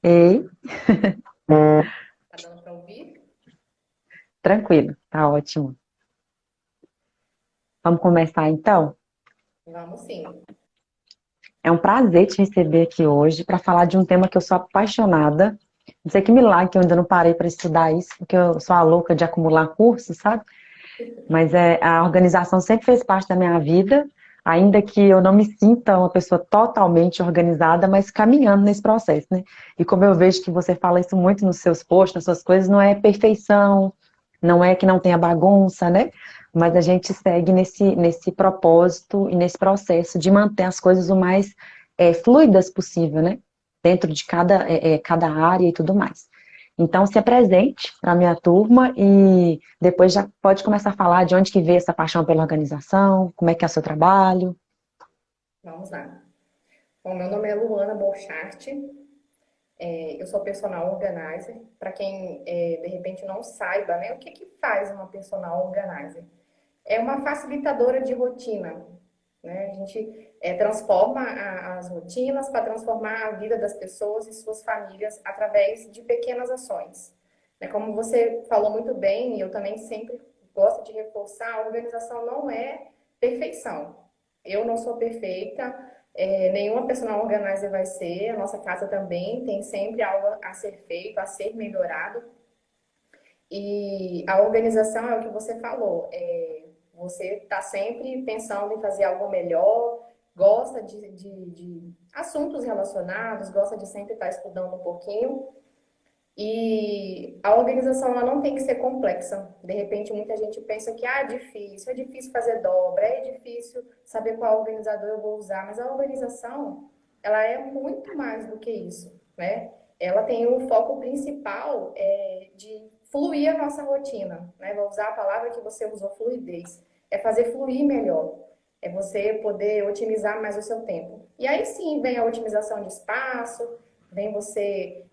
Ei, Tá dando para ouvir? tranquilo, tá ótimo. Vamos começar então? Vamos sim. É um prazer te receber aqui hoje para falar de um tema que eu sou apaixonada. Não sei que milagre que eu ainda não parei para estudar isso, porque eu sou a louca de acumular cursos, sabe? Mas a organização sempre fez parte da minha vida, ainda que eu não me sinta uma pessoa totalmente organizada, mas caminhando nesse processo, né? E como eu vejo que você fala isso muito nos seus posts, nas suas coisas, não é perfeição, não é que não tenha bagunça, né? Mas a gente segue nesse propósito e nesse processo de manter as coisas o mais fluidas possível, né? Dentro de cada área e tudo mais. Então, se apresente para a minha turma e depois já pode começar a falar de onde que veio essa paixão pela organização, como é que é o seu trabalho. Vamos lá. Bom, meu nome é Luana Borchardt, eu sou personal organizer. Para quem de repente não saiba, né, o que que faz uma personal organizer? É uma facilitadora de rotina, né? A gente transforma as rotinas para transformar a vida das pessoas e suas famílias através de pequenas ações. Né? Como você falou muito bem, e eu também sempre gosto de reforçar, a organização não é perfeição. Eu não sou perfeita, nenhuma personal organizer vai ser, a nossa casa também tem sempre algo a ser feito, a ser melhorado. E a organização é o que você falou. Você está sempre pensando em fazer algo melhor, gosta de assuntos relacionados, gosta de sempre estar estudando um pouquinho. E a organização ela não tem que ser complexa. De repente, muita gente pensa que é difícil fazer dobra, é difícil saber qual organizador eu vou usar, mas a organização ela é muito mais do que isso, né? Ela tem o foco principal de fluir a nossa rotina, né? Vou usar a palavra que você usou, fluidez. É fazer fluir melhor, é você poder otimizar mais o seu tempo. E aí sim vem a otimização de espaço, vem você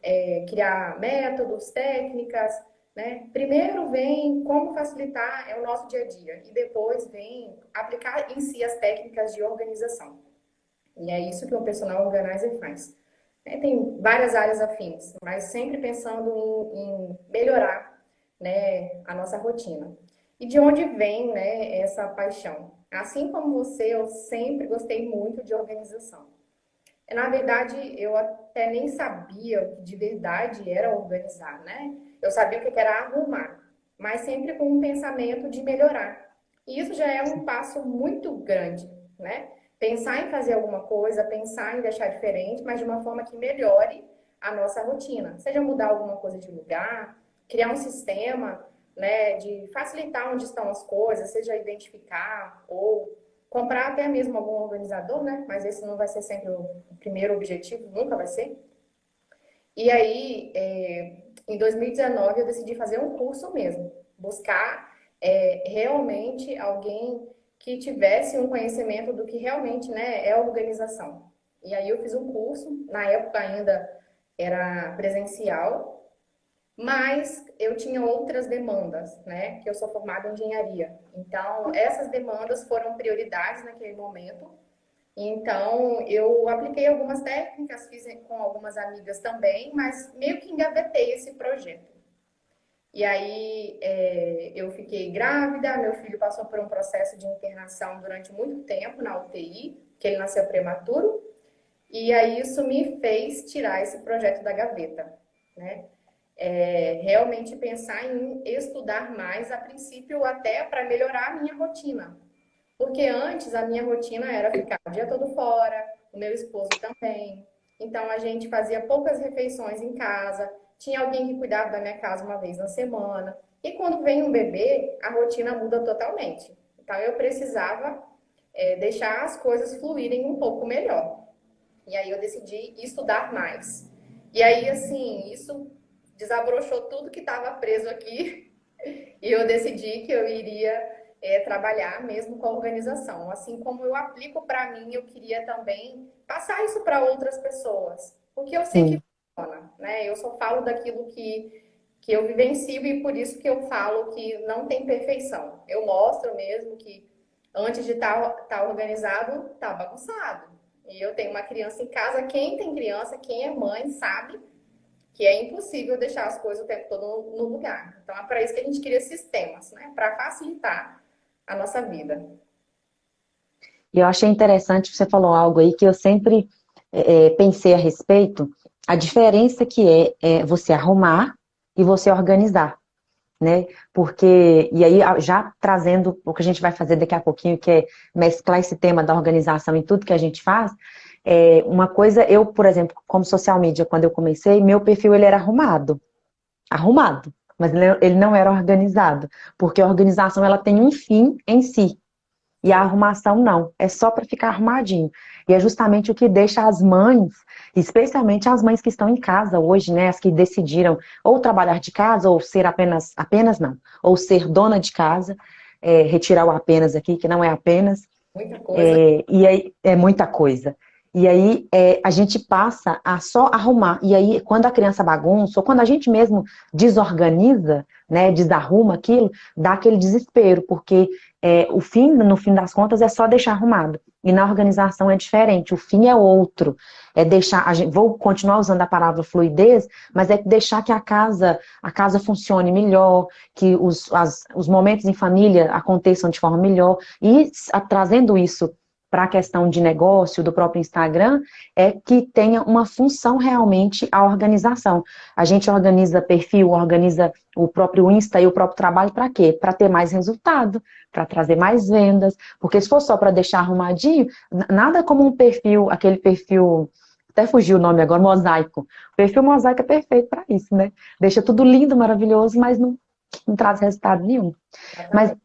criar métodos, técnicas, né? Primeiro vem como facilitar o nosso dia a dia e depois vem aplicar em si as técnicas de organização. E é isso que o personal organizer faz. Tem várias áreas afins, mas sempre pensando em melhorar, né, a nossa rotina. E de onde vem, né, essa paixão? Assim como você, eu sempre gostei muito de organização. Na verdade, eu até nem sabia o que de verdade era organizar, né? Eu sabia o que era arrumar, mas sempre com um pensamento de melhorar. E isso já é um passo muito grande, né? Pensar em fazer alguma coisa, pensar em deixar diferente, mas de uma forma que melhore a nossa rotina. Seja mudar alguma coisa de lugar, criar um sistema, né, de facilitar onde estão as coisas, seja identificar ou comprar até mesmo algum organizador, né? Mas esse não vai ser sempre o primeiro objetivo, nunca vai ser. E aí, em 2019, eu decidi fazer um curso mesmo, buscar realmente alguém que tivesse um conhecimento do que realmente, né, é organização. E aí eu fiz um curso, na época ainda era presencial, mas eu tinha outras demandas, né? Que eu sou formada em engenharia. Então, essas demandas foram prioridades naquele momento. Então, eu apliquei algumas técnicas, fiz com algumas amigas também, mas meio que engavetei esse projeto. E aí, eu fiquei grávida, meu filho passou por um processo de internação durante muito tempo na UTI, que ele nasceu prematuro, e aí isso me fez tirar esse projeto da gaveta, né? Realmente pensar em estudar mais, a princípio até para melhorar a minha rotina. Porque antes a minha rotina era ficar o dia todo fora, o meu esposo também. Então a gente fazia poucas refeições em casa, tinha alguém que cuidava da minha casa uma vez na semana. E quando vem um bebê, a rotina muda totalmente. Então eu precisava deixar as coisas fluírem um pouco melhor. E aí eu decidi estudar mais. E aí, assim, isso desabrochou tudo que estava preso aqui. E eu decidi que eu iria trabalhar mesmo com a organização. Assim como eu aplico para mim, eu queria também passar isso para outras pessoas. Porque eu sei que Sim, funciona, né? Eu só falo daquilo que eu vivencio e por isso que eu falo que não tem perfeição. Eu mostro mesmo que antes de estar organizado, tá bagunçado. E eu tenho uma criança em casa, quem tem criança, quem é mãe, sabe que é impossível deixar as coisas o tempo todo no lugar. Então, é para isso que a gente cria sistemas, né? Para facilitar a nossa vida. E eu achei interessante, você falou algo aí que eu sempre pensei a respeito, a diferença que é você arrumar e você organizar, né? Porque, e aí já trazendo o que a gente vai fazer daqui a pouquinho, que é mesclar esse tema da organização em tudo que a gente faz, uma coisa, eu, por exemplo, como social media, quando eu comecei, meu perfil ele era arrumado, mas ele não era organizado, porque a organização ela tem um fim em si, e a arrumação não, é só para ficar arrumadinho. E é justamente o que deixa as mães, especialmente as mães que estão em casa hoje, né, as que decidiram ou trabalhar de casa, ou ser apenas não, ou ser dona de casa, retirar o apenas aqui, que não é apenas, Muita coisa. e aí é muita coisa. E aí a gente passa a só arrumar. E aí, quando a criança bagunça, ou quando a gente mesmo desorganiza, né, desarruma aquilo, dá aquele desespero, porque o fim, no fim das contas, é só deixar arrumado. E na organização é diferente, o fim é outro. É deixar, vou continuar usando a palavra fluidez, mas é deixar que a casa funcione melhor, que os momentos em família aconteçam de forma melhor. E trazendo isso para a questão de negócio do próprio Instagram, é que tenha uma função realmente a organização. A gente organiza perfil, organiza o próprio Insta e o próprio trabalho para quê? Para ter mais resultado, para trazer mais vendas, porque se for só para deixar arrumadinho, nada como um perfil, aquele perfil, até fugiu o nome agora, mosaico. O perfil mosaico é perfeito para isso, né? Deixa tudo lindo, maravilhoso, mas não traz resultado nenhum. Mas Exatamente.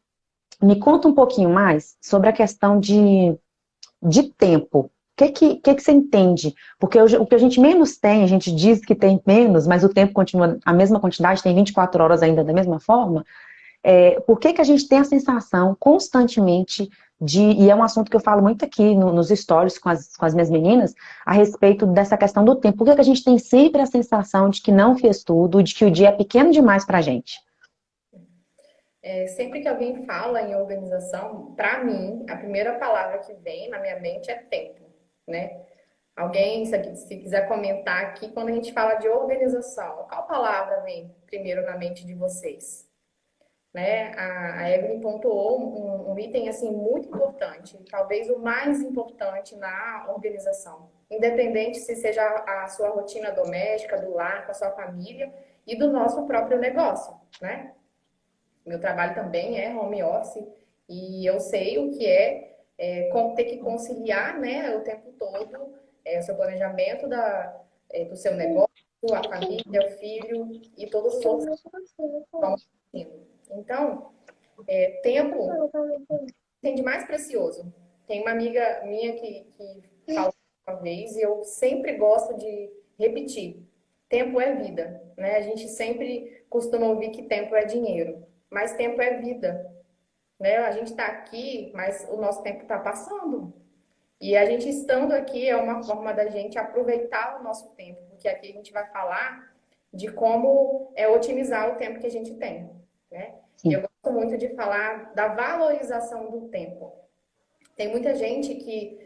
me conta um pouquinho mais sobre a questão de tempo. O que você entende? Porque o que a gente menos tem, a gente diz que tem menos, mas o tempo continua a mesma quantidade, tem 24 horas ainda da mesma forma. Por que a gente tem a sensação constantemente e é um assunto que eu falo muito aqui nos stories com as minhas meninas, a respeito dessa questão do tempo. Por que a gente tem sempre a sensação de que não fez tudo, de que o dia é pequeno demais pra gente? Sempre que alguém fala em organização, para mim, a primeira palavra que vem na minha mente é tempo, né? Alguém, se quiser comentar aqui, quando a gente fala de organização, qual palavra vem primeiro na mente de vocês? Né? A Evelyn pontuou um item assim muito importante, talvez o mais importante na organização, independente se seja a sua rotina doméstica, do lar, com a sua família e do nosso próprio negócio, né? Meu trabalho também é home office e eu sei o que ter que conciliar, né, o tempo todo o seu planejamento do seu negócio, a família, o filho e todos os outros que vão acontecendo. Então, tempo tem de mais precioso. Tem uma amiga minha que falou uma vez e eu sempre gosto de repetir. Tempo é vida, né? A gente sempre costuma ouvir que tempo é dinheiro, mas tempo é vida, né? A gente está aqui, mas o nosso tempo está passando. E a gente estando aqui é uma forma da gente aproveitar o nosso tempo, porque aqui a gente vai falar de como otimizar o tempo que a gente tem, né? E eu Sim. gosto muito de falar da valorização do tempo. Tem muita gente que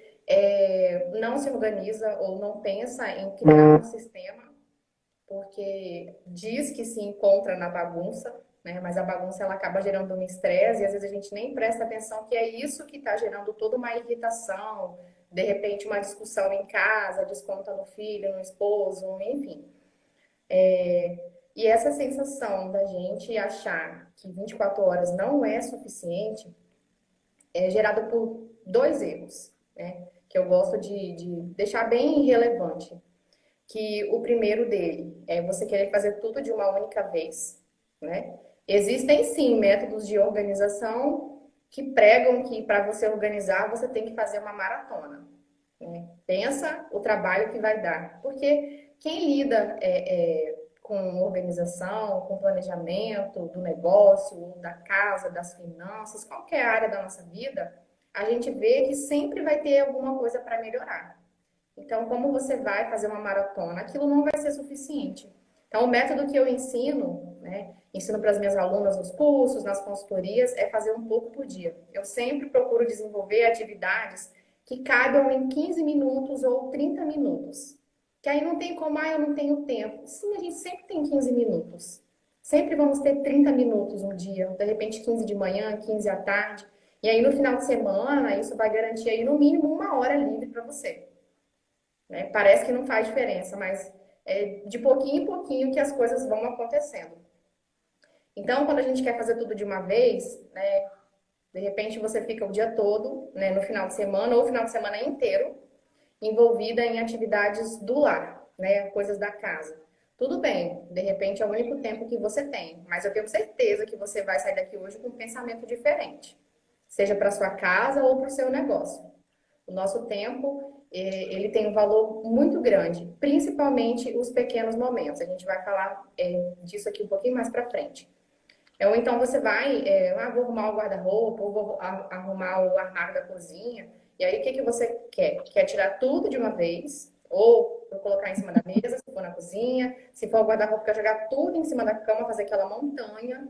não se organiza ou não pensa em criar um sistema, porque diz que se encontra na bagunça, né? Mas a bagunça ela acaba gerando um estresse e às vezes a gente nem presta atenção que é isso que está gerando toda uma irritação, de repente uma discussão em casa, desconta no filho, no esposo, enfim. E essa sensação da gente achar que 24 horas não é suficiente é gerada por dois erros, né? Que eu gosto de deixar bem relevante. Que o primeiro dele é você querer fazer tudo de uma única vez, né? Existem sim métodos de organização que pregam que para você organizar você tem que fazer uma maratona, né? Pensa o trabalho que vai dar, porque quem lida com organização, com planejamento do negócio, da casa, das finanças, qualquer área da nossa vida, a gente vê que sempre vai ter alguma coisa para melhorar. Então, como você vai fazer uma maratona? Aquilo não vai ser suficiente. Então, o método que eu ensino, né, ensino para as minhas alunas nos cursos, nas consultorias, é fazer um pouco por dia. Eu sempre procuro desenvolver atividades que caibam em 15 minutos ou 30 minutos. Que aí não tem como, eu não tenho tempo. Sim, a gente sempre tem 15 minutos. Sempre vamos ter 30 minutos no dia, de repente 15 de manhã, 15 à tarde. E aí no final de semana, isso vai garantir aí no mínimo 1 hora livre para você. Né? Parece que não faz diferença, mas é de pouquinho em pouquinho que as coisas vão acontecendo. Então, quando a gente quer fazer tudo de uma vez, né, de repente você fica o dia todo, né, no final de semana ou o final de semana inteiro, envolvida em atividades do lar, né, coisas da casa. Tudo bem, de repente é o único tempo que você tem, mas eu tenho certeza que você vai sair daqui hoje com um pensamento diferente, seja para sua casa ou para o seu negócio. O nosso tempo, ele tem um valor muito grande, principalmente os pequenos momentos. A gente vai falar disso aqui um pouquinho mais para frente. Ou então você vai, vou arrumar o guarda-roupa, ou vou arrumar o armário da cozinha. E aí, o que que você quer? Quer tirar tudo de uma vez? Ou colocar em cima da mesa, se for na cozinha. Se for o guarda-roupa, quer jogar tudo em cima da cama, fazer aquela montanha.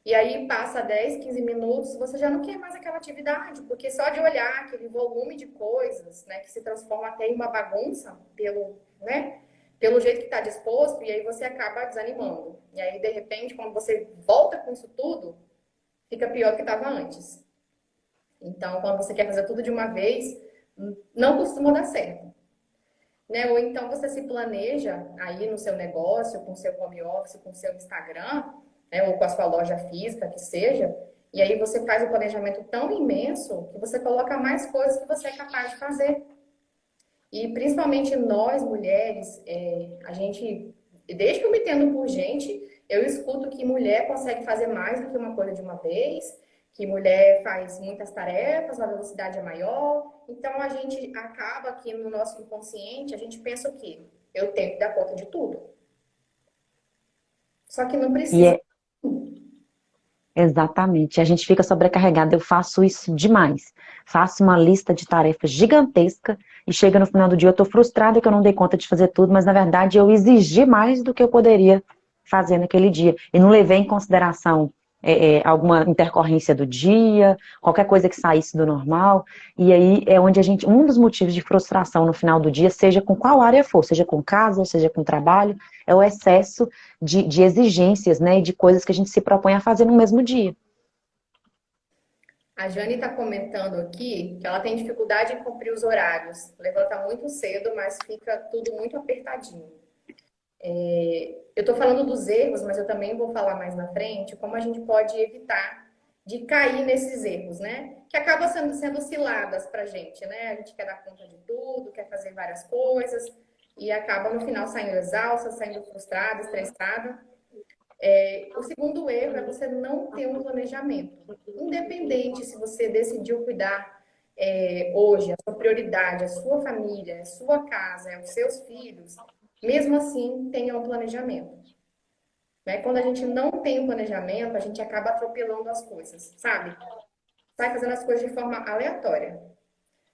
E aí, passa 10, 15 minutos, você já não quer mais aquela atividade. Porque só de olhar aquele volume de coisas, né, que se transforma até em uma bagunça pelo jeito que está disposto, e aí você acaba desanimando. E aí, de repente, quando você volta com isso tudo, fica pior do que estava antes. Então, quando você quer fazer tudo de uma vez, não costuma dar certo. Né? Ou então você se planeja aí no seu negócio, com o seu home office, com o seu Instagram, né? Ou com a sua loja física, que seja, e aí você faz um planejamento tão imenso que você coloca mais coisas que você é capaz de fazer. E principalmente nós, mulheres, a gente, desde que eu me entendo por gente, eu escuto que mulher consegue fazer mais do que uma coisa de uma vez, que mulher faz muitas tarefas, a velocidade é maior. Então a gente acaba aqui no nosso inconsciente, a gente pensa o quê? Eu tenho que dar conta de tudo. Só que não E precisa. é exatamente, a gente fica sobrecarregada. Eu faço isso demais. Faço uma lista de tarefas gigantesca e chega no final do dia eu tô frustrada que eu não dei conta de fazer tudo, mas na verdade eu exigi mais do que eu poderia fazer naquele dia. E não levei em consideração alguma intercorrência do dia, qualquer coisa que saísse do normal. E aí é onde a gente, um dos motivos de frustração no final do dia, seja com qual área for, seja com casa, seja com trabalho, é o excesso de exigências, né, de coisas que a gente se propõe a fazer no mesmo dia. A Jane está comentando aqui que ela tem dificuldade em cumprir os horários. Levanta muito cedo, mas fica tudo muito apertadinho. Eu estou falando dos erros, mas eu também vou falar mais na frente como a gente pode evitar de cair nesses erros, né? Que acabam sendo ciladas pra gente, né? A gente quer dar conta de tudo, quer fazer várias coisas e acaba no final saindo exausta, saindo frustrada, estressada. O segundo erro é você não ter um planejamento. Independente se você decidiu cuidar hoje, a sua prioridade, a sua família, a sua casa, os seus filhos, mesmo assim, tenha um planejamento. Né? Quando a gente não tem um planejamento, a gente acaba atropelando as coisas, sabe? Sai fazendo as coisas de forma aleatória.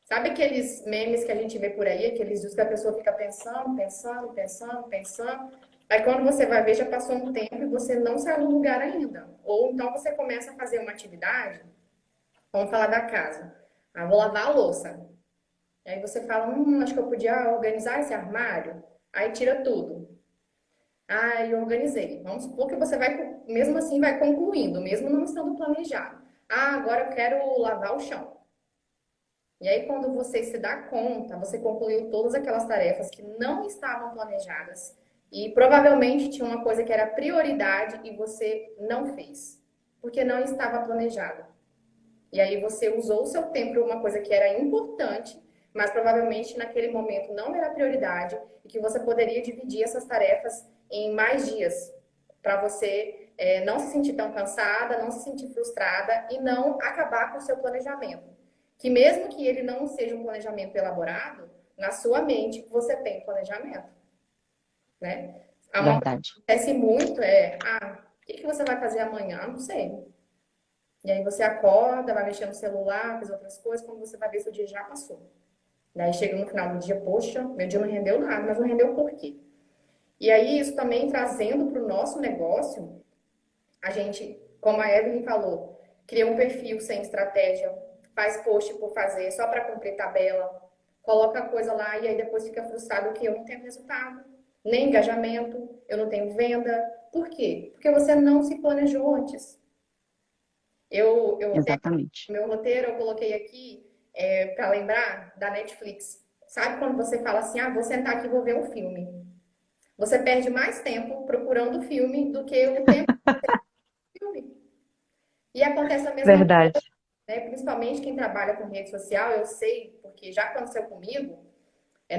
Sabe aqueles memes que a gente vê por aí, aqueles vídeos que a pessoa fica pensando, pensando, pensando, pensando. Aí quando você vai ver, já passou um tempo e você não saiu do lugar ainda. Ou então você começa a fazer uma atividade, vamos falar da casa. Ah, vou lavar a louça. E aí você fala, acho que eu podia organizar esse armário. Aí tira tudo. Ah, eu organizei. Vamos supor que você vai, mesmo assim, vai concluindo, mesmo não estando planejado. Ah, agora eu quero lavar o chão. E aí, quando você se dá conta, você concluiu todas aquelas tarefas que não estavam planejadas e provavelmente tinha uma coisa que era prioridade e você não fez, porque não estava planejado. E aí você usou o seu tempo para uma coisa que era importante, mas provavelmente naquele momento não era prioridade e que você poderia dividir essas tarefas em mais dias para você não se sentir tão cansada, não se sentir frustrada e não acabar com o seu planejamento. Que mesmo que ele não seja um planejamento elaborado, na sua mente você tem planejamento, né? Uma coisa Verdade. que acontece muito o que você vai fazer amanhã? Não sei. E aí você acorda, vai mexer no celular, faz outras coisas, quando você vai ver, seu dia já passou. Daí chega no final do dia, poxa, meu dia não rendeu nada, mas não rendeu por quê? E aí isso também trazendo para o nosso negócio, a gente, como a Evelyn falou, cria um perfil sem estratégia, faz post por fazer, só para cumprir tabela. coloca a coisa lá e aí depois fica frustrado que eu não tenho resultado, nem engajamento, eu não tenho venda. Por quê? Porque você não se planejou antes. Eu até Exatamente. no meu roteiro eu coloquei aqui para lembrar da Netflix. Sabe quando você fala assim, ah, vou sentar aqui e vou ver um filme? Você perde mais tempo procurando o filme do que o tempo do filme. E acontece a mesma Verdade. coisa, né? Principalmente quem trabalha com rede social, eu sei, porque já aconteceu comigo.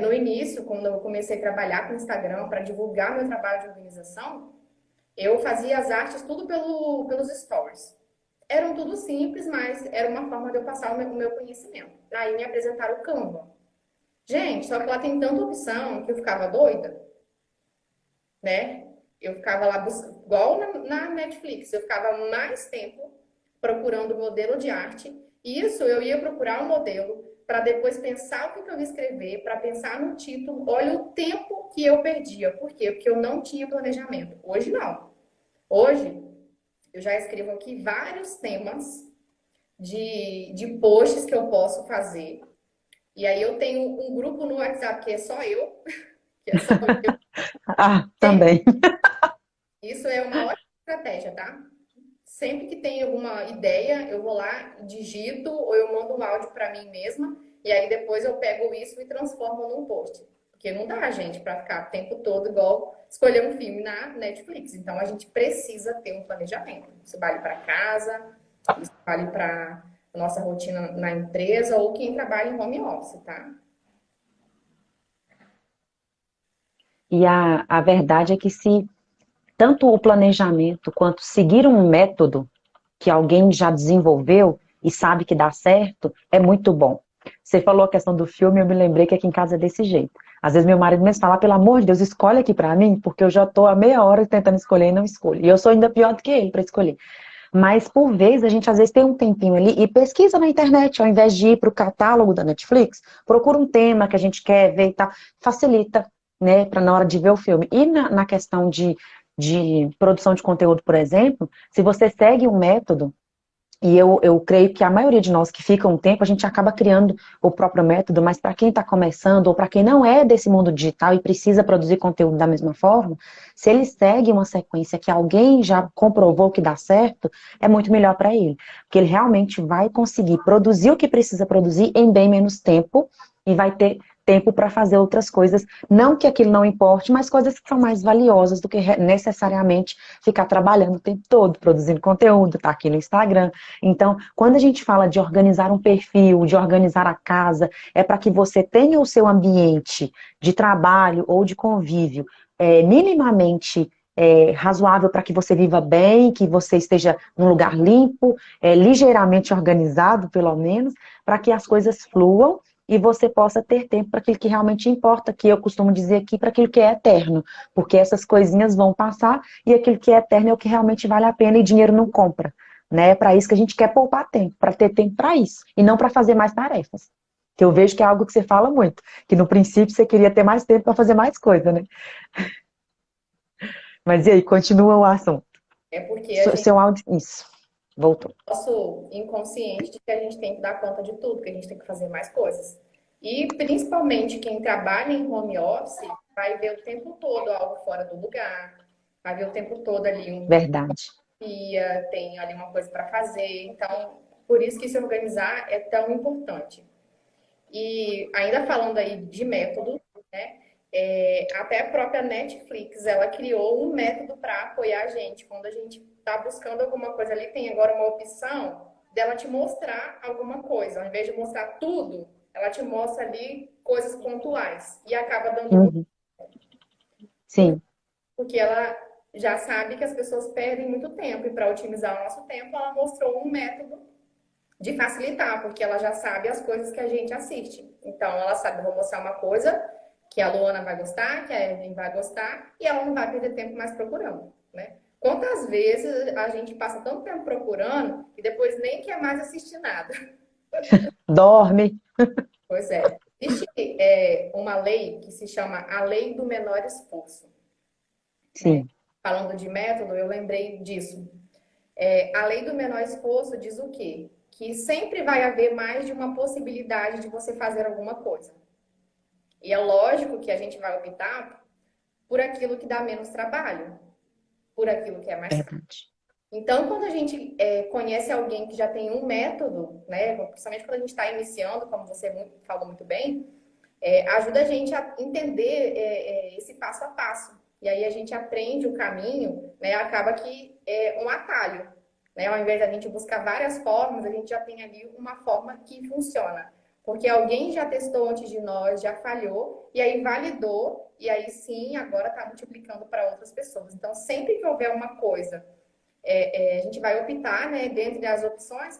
No início, quando eu comecei a trabalhar com o Instagram para divulgar meu trabalho de organização, eu fazia as artes tudo pelos stories. Eram tudo simples, mas era uma forma de eu passar o meu conhecimento. Aí me apresentaram o Canva. Gente, só que lá tem tanta opção que eu ficava doida, né? Eu ficava lá, igual na Netflix, eu ficava mais tempo procurando modelo de arte. E isso eu ia procurar um modelo para depois pensar o que eu ia escrever, para pensar no título. Olha o tempo que eu perdia. Por quê? Porque eu não tinha planejamento. Hoje não. Hoje eu já escrevo aqui vários temas de posts que eu posso fazer. E aí eu tenho um grupo no WhatsApp que é só eu, que é só eu. Ah, também. Isso é uma ótima estratégia, tá? Sempre que tem alguma ideia, eu vou lá, digito ou eu mando um áudio para mim mesma e aí depois eu pego isso e transformo num post. Porque não dá, gente, para ficar o tempo todo igual escolher um filme na Netflix. Então a gente precisa ter um planejamento. Isso vale para casa, isso vale para nossa rotina na empresa ou quem trabalha em home office, tá? E a verdade é que se tanto o planejamento quanto seguir um método que alguém já desenvolveu e sabe que dá certo, é muito bom. Você falou a questão do filme, eu me lembrei que aqui em casa é desse jeito. Às vezes meu marido mesmo fala, pelo amor de Deus, escolhe aqui pra mim, porque eu já tô há meia hora tentando escolher e não escolho. E eu sou ainda pior do que ele pra escolher. Mas, por vez, a gente às vezes tem um tempinho ali e pesquisa na internet, ao invés de ir para o catálogo da Netflix, procura um tema que a gente quer ver e tal, facilita, né, para na hora de ver o filme. E na questão de produção de conteúdo, por exemplo, se você segue um método, e eu creio que a maioria de nós que fica um tempo, a gente acaba criando o próprio método, mas para quem está começando, ou para quem não é desse mundo digital e precisa produzir conteúdo da mesma forma, se ele segue uma sequência que alguém já comprovou que dá certo, é muito melhor para ele. Porque ele realmente vai conseguir produzir o que precisa produzir em bem menos tempo e vai ter tempo para fazer outras coisas. Não que aquilo não importe, mas coisas que são mais valiosas do que necessariamente ficar trabalhando o tempo todo, produzindo conteúdo, tá aqui no Instagram. Então, quando a gente fala de organizar um perfil, de organizar a casa, é para que você tenha o seu ambiente de trabalho ou de convívio minimamente razoável para que você viva bem, que você esteja num lugar limpo, ligeiramente organizado, pelo menos, para que as coisas fluam e você possa ter tempo para aquilo que realmente importa, que eu costumo dizer aqui, para aquilo que é eterno, porque essas coisinhas vão passar e aquilo que é eterno é o que realmente vale a pena e dinheiro não compra. Né? É para isso que a gente quer poupar tempo, para ter tempo para isso, e não para fazer mais tarefas. Que eu vejo que é algo que você fala muito, que no princípio você queria ter mais tempo para fazer mais coisa, né? Mas e aí, continua o assunto. É porque a gente Seu áudio, isso, voltou. nosso inconsciente de que a gente tem que dar conta de tudo, que a gente tem que fazer mais coisas. E principalmente quem trabalha em home office vai ver o tempo todo algo fora do lugar, vai ver o tempo todo ali um Verdade. dia, tem ali uma coisa para fazer. Então, por isso que se organizar é tão importante. E ainda falando aí de método, né? Até a própria Netflix, ela criou um método para apoiar a gente. Quando a gente está buscando alguma coisa ali, tem agora uma opção dela te mostrar alguma coisa. Ao invés de mostrar tudo, ela te mostra ali coisas pontuais. E acaba dando muito, Uhum. Sim, porque ela já sabe que as pessoas perdem muito tempo. E para otimizar o nosso tempo, ela mostrou um método de facilitar, porque ela já sabe as coisas que a gente assiste. Então, ela sabe, eu vou mostrar uma coisa que a Luana vai gostar, que a Evelyn vai gostar, e ela não vai perder tempo mais procurando, né? Quantas vezes a gente passa tanto tempo procurando e depois nem quer mais assistir nada? dorme. Pois é. Existe uma lei que se chama a Lei do Menor Esforço, né? Sim. Falando de método, eu lembrei disso. A lei do menor esforço diz o quê? Que sempre vai haver mais de uma possibilidade de você fazer alguma coisa. E é lógico que a gente vai optar por aquilo que dá menos trabalho, por aquilo que é mais fácil. Verdade. Então, quando a gente conhece alguém que já tem um método, né, principalmente quando a gente está iniciando, como você falou muito bem, ajuda a gente a entender esse passo a passo. E aí a gente aprende o caminho, né, acaba que é um atalho. Né? Ao invés de a gente buscar várias formas, a gente já tem ali uma forma que funciona. Porque alguém já testou antes de nós, já falhou, e aí validou, e aí sim, agora está multiplicando para outras pessoas. Então, sempre que houver uma coisa, a gente vai optar, né, dentre as opções,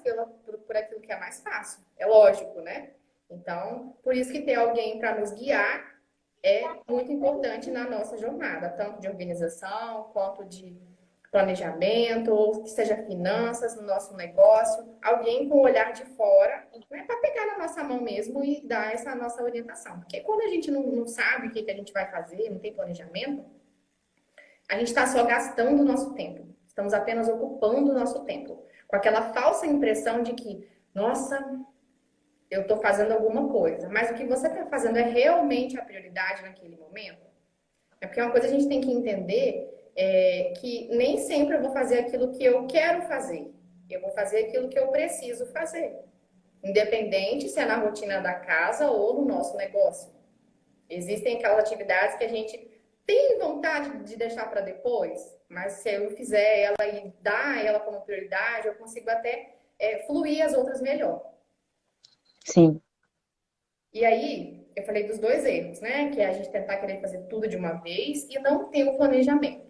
por aquilo que é mais fácil. É lógico, né? Então, por isso que ter alguém para nos guiar é muito importante na nossa jornada, tanto de organização, quanto de planejamento, ou que seja finanças no nosso negócio, alguém com o olhar de fora, né, para pegar na nossa mão mesmo e dar essa nossa orientação. Porque quando a gente não sabe o que a gente vai fazer, não tem planejamento, a gente está só gastando o nosso tempo. Estamos apenas ocupando o nosso tempo. Com aquela falsa impressão de que, nossa, eu estou fazendo alguma coisa. Mas o que você está fazendo é realmente a prioridade naquele momento? É porque uma coisa a gente tem que entender que nem sempre eu vou fazer aquilo que eu quero fazer. Eu vou fazer aquilo que eu preciso fazer. Independente se é na rotina da casa ou no nosso negócio. Existem aquelas atividades que a gente tem vontade de deixar para depois, mas se eu fizer ela e dar ela como prioridade, eu consigo até fluir as outras melhor. Sim. E aí, eu falei dos dois erros, né? Que é a gente tentar querer fazer tudo de uma vez e não ter o planejamento.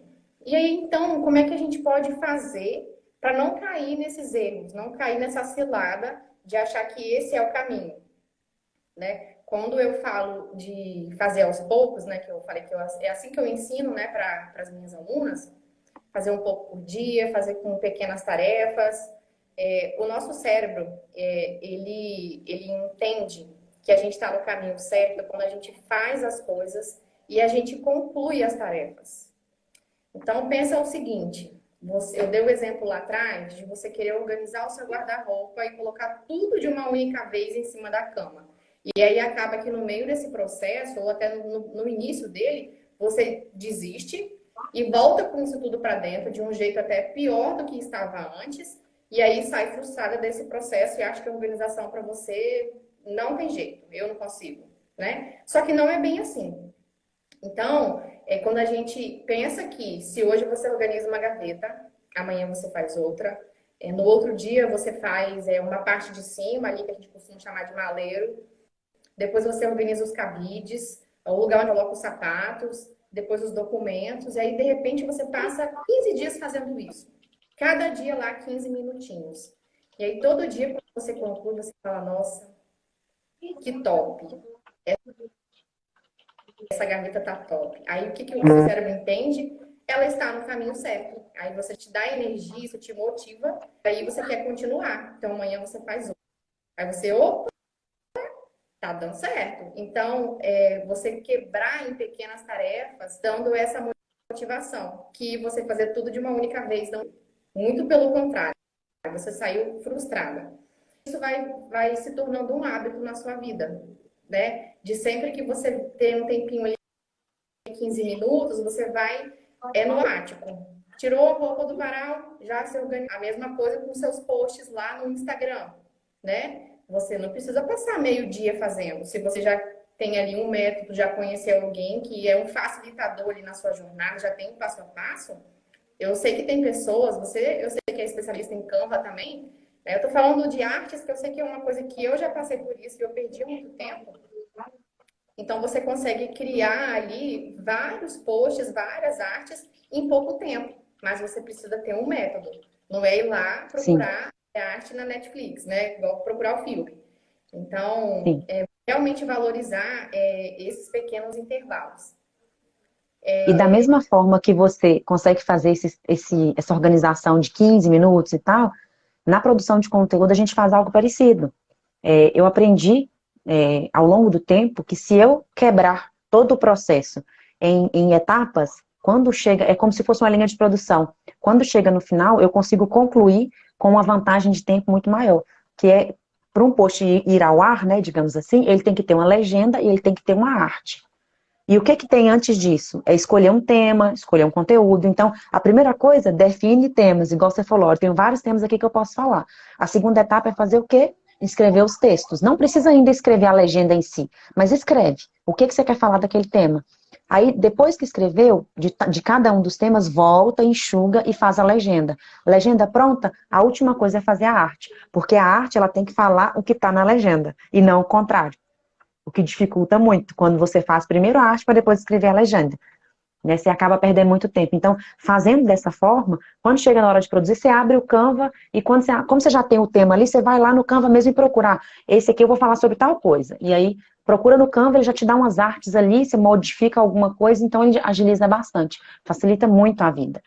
E aí, então, como é que a gente pode fazer para não cair nesses erros, não cair nessa cilada de achar que esse é o caminho, né? Quando eu falo de fazer aos poucos, né? Que eu falei que é assim que eu ensino, né? Para as minhas alunas, fazer um pouco por dia, fazer com pequenas tarefas. O nosso cérebro, ele entende que a gente está no caminho certo quando a gente faz as coisas e a gente conclui as tarefas. Então, pensa o seguinte, eu dei o exemplo lá atrás de você querer organizar o seu guarda-roupa e colocar tudo de uma única vez em cima da cama. E aí acaba que no meio desse processo, ou até no início dele, você desiste e volta com isso tudo para dentro de um jeito até pior do que estava antes, e aí sai frustrada desse processo e acha que a organização para você não tem jeito, eu não consigo, né? Só que não é bem assim. Então, quando a gente pensa que se hoje você organiza uma gaveta, amanhã você faz outra, no outro dia você faz uma parte de cima ali que a gente costuma chamar de maleiro, depois você organiza os cabides, o lugar onde coloca os sapatos, depois os documentos, e aí de repente você passa 15 dias fazendo isso. Cada dia lá 15 minutinhos. E aí todo dia quando você conclui, você fala, nossa, que top. Essa gaveta tá top. Aí o que o seu cérebro entende? Ela está no caminho certo. Aí você te dá energia, isso te motiva, aí você quer continuar. Então amanhã você faz outro. Aí você, opa, tá dando certo. Então, você quebrar em pequenas tarefas, dando essa motivação, que você fazer tudo de uma única vez, não. Muito pelo contrário, você saiu frustrada. Isso vai se tornando um hábito na sua vida, né? De sempre que você tem um tempinho ali, 15 minutos, você vai no automático. Tirou a roupa do varal, já se organiza. A mesma coisa com seus posts lá no Instagram, né? Você não precisa passar meio dia fazendo. Se você já tem ali um método, já conheceu alguém que é um facilitador ali na sua jornada, já tem um passo a passo. Eu sei que tem pessoas, eu sei que é especialista em Canva também, né? Eu tô falando de artes, que eu sei que é uma coisa que eu já passei por isso, que eu perdi muito tempo. Então, você consegue criar ali vários posts, várias artes em pouco tempo. Mas você precisa ter um método. Não é ir lá procurar arte na Netflix, né? Igual procurar o filme. Então, realmente valorizar esses pequenos intervalos. E da mesma forma que você consegue fazer essa organização de 15 minutos e tal, na produção de conteúdo a gente faz algo parecido. Eu aprendi ao longo do tempo que se eu quebrar todo o processo em etapas, quando chega, é como se fosse uma linha de produção. Quando chega no final, eu consigo concluir com uma vantagem de tempo muito maior, que é para um post ir ao ar, né, digamos assim, ele tem que ter uma legenda e ele tem que ter uma arte. E o que que tem antes disso? É escolher um tema, escolher um conteúdo. Então, a primeira coisa, define temas, igual você falou, eu tenho vários temas aqui que eu posso falar. A segunda etapa é fazer o quê? Escrever os textos. Não precisa ainda escrever a legenda em si, mas escreve. O que que você quer falar daquele tema? Aí, depois que escreveu, de cada um dos temas, volta, enxuga e faz a legenda. Legenda pronta, a última coisa é fazer a arte. Porque a arte, ela tem que falar o que está na legenda, e não o contrário. O que dificulta muito, quando você faz primeiro a arte para depois escrever a legenda. Né? Você acaba perdendo muito tempo. Então, fazendo dessa forma, quando chega na hora de produzir, você abre o Canva e como você já tem o tema ali, você vai lá no Canva mesmo e procurar. Esse aqui eu vou falar sobre tal coisa. E aí, procura no Canva, ele já te dá umas artes ali, você modifica alguma coisa, então ele agiliza bastante. Facilita muito a vida.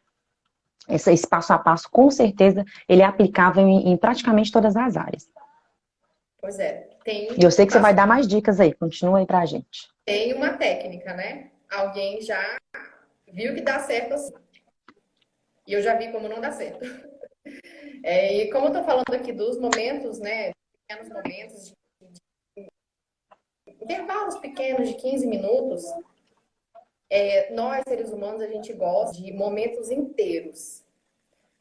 Esse passo a passo, com certeza, ele é aplicável em praticamente todas as áreas. Pois é, E eu sei que você vai dar mais dicas aí. Continua aí pra gente. tem uma técnica, né? Alguém já viu que dá certo assim. E eu já vi como não dá certo. E como eu tô falando aqui dos momentos, né? Pequenos momentos, intervalos pequenos de 15 minutos, nós, seres humanos, a gente gosta de momentos inteiros.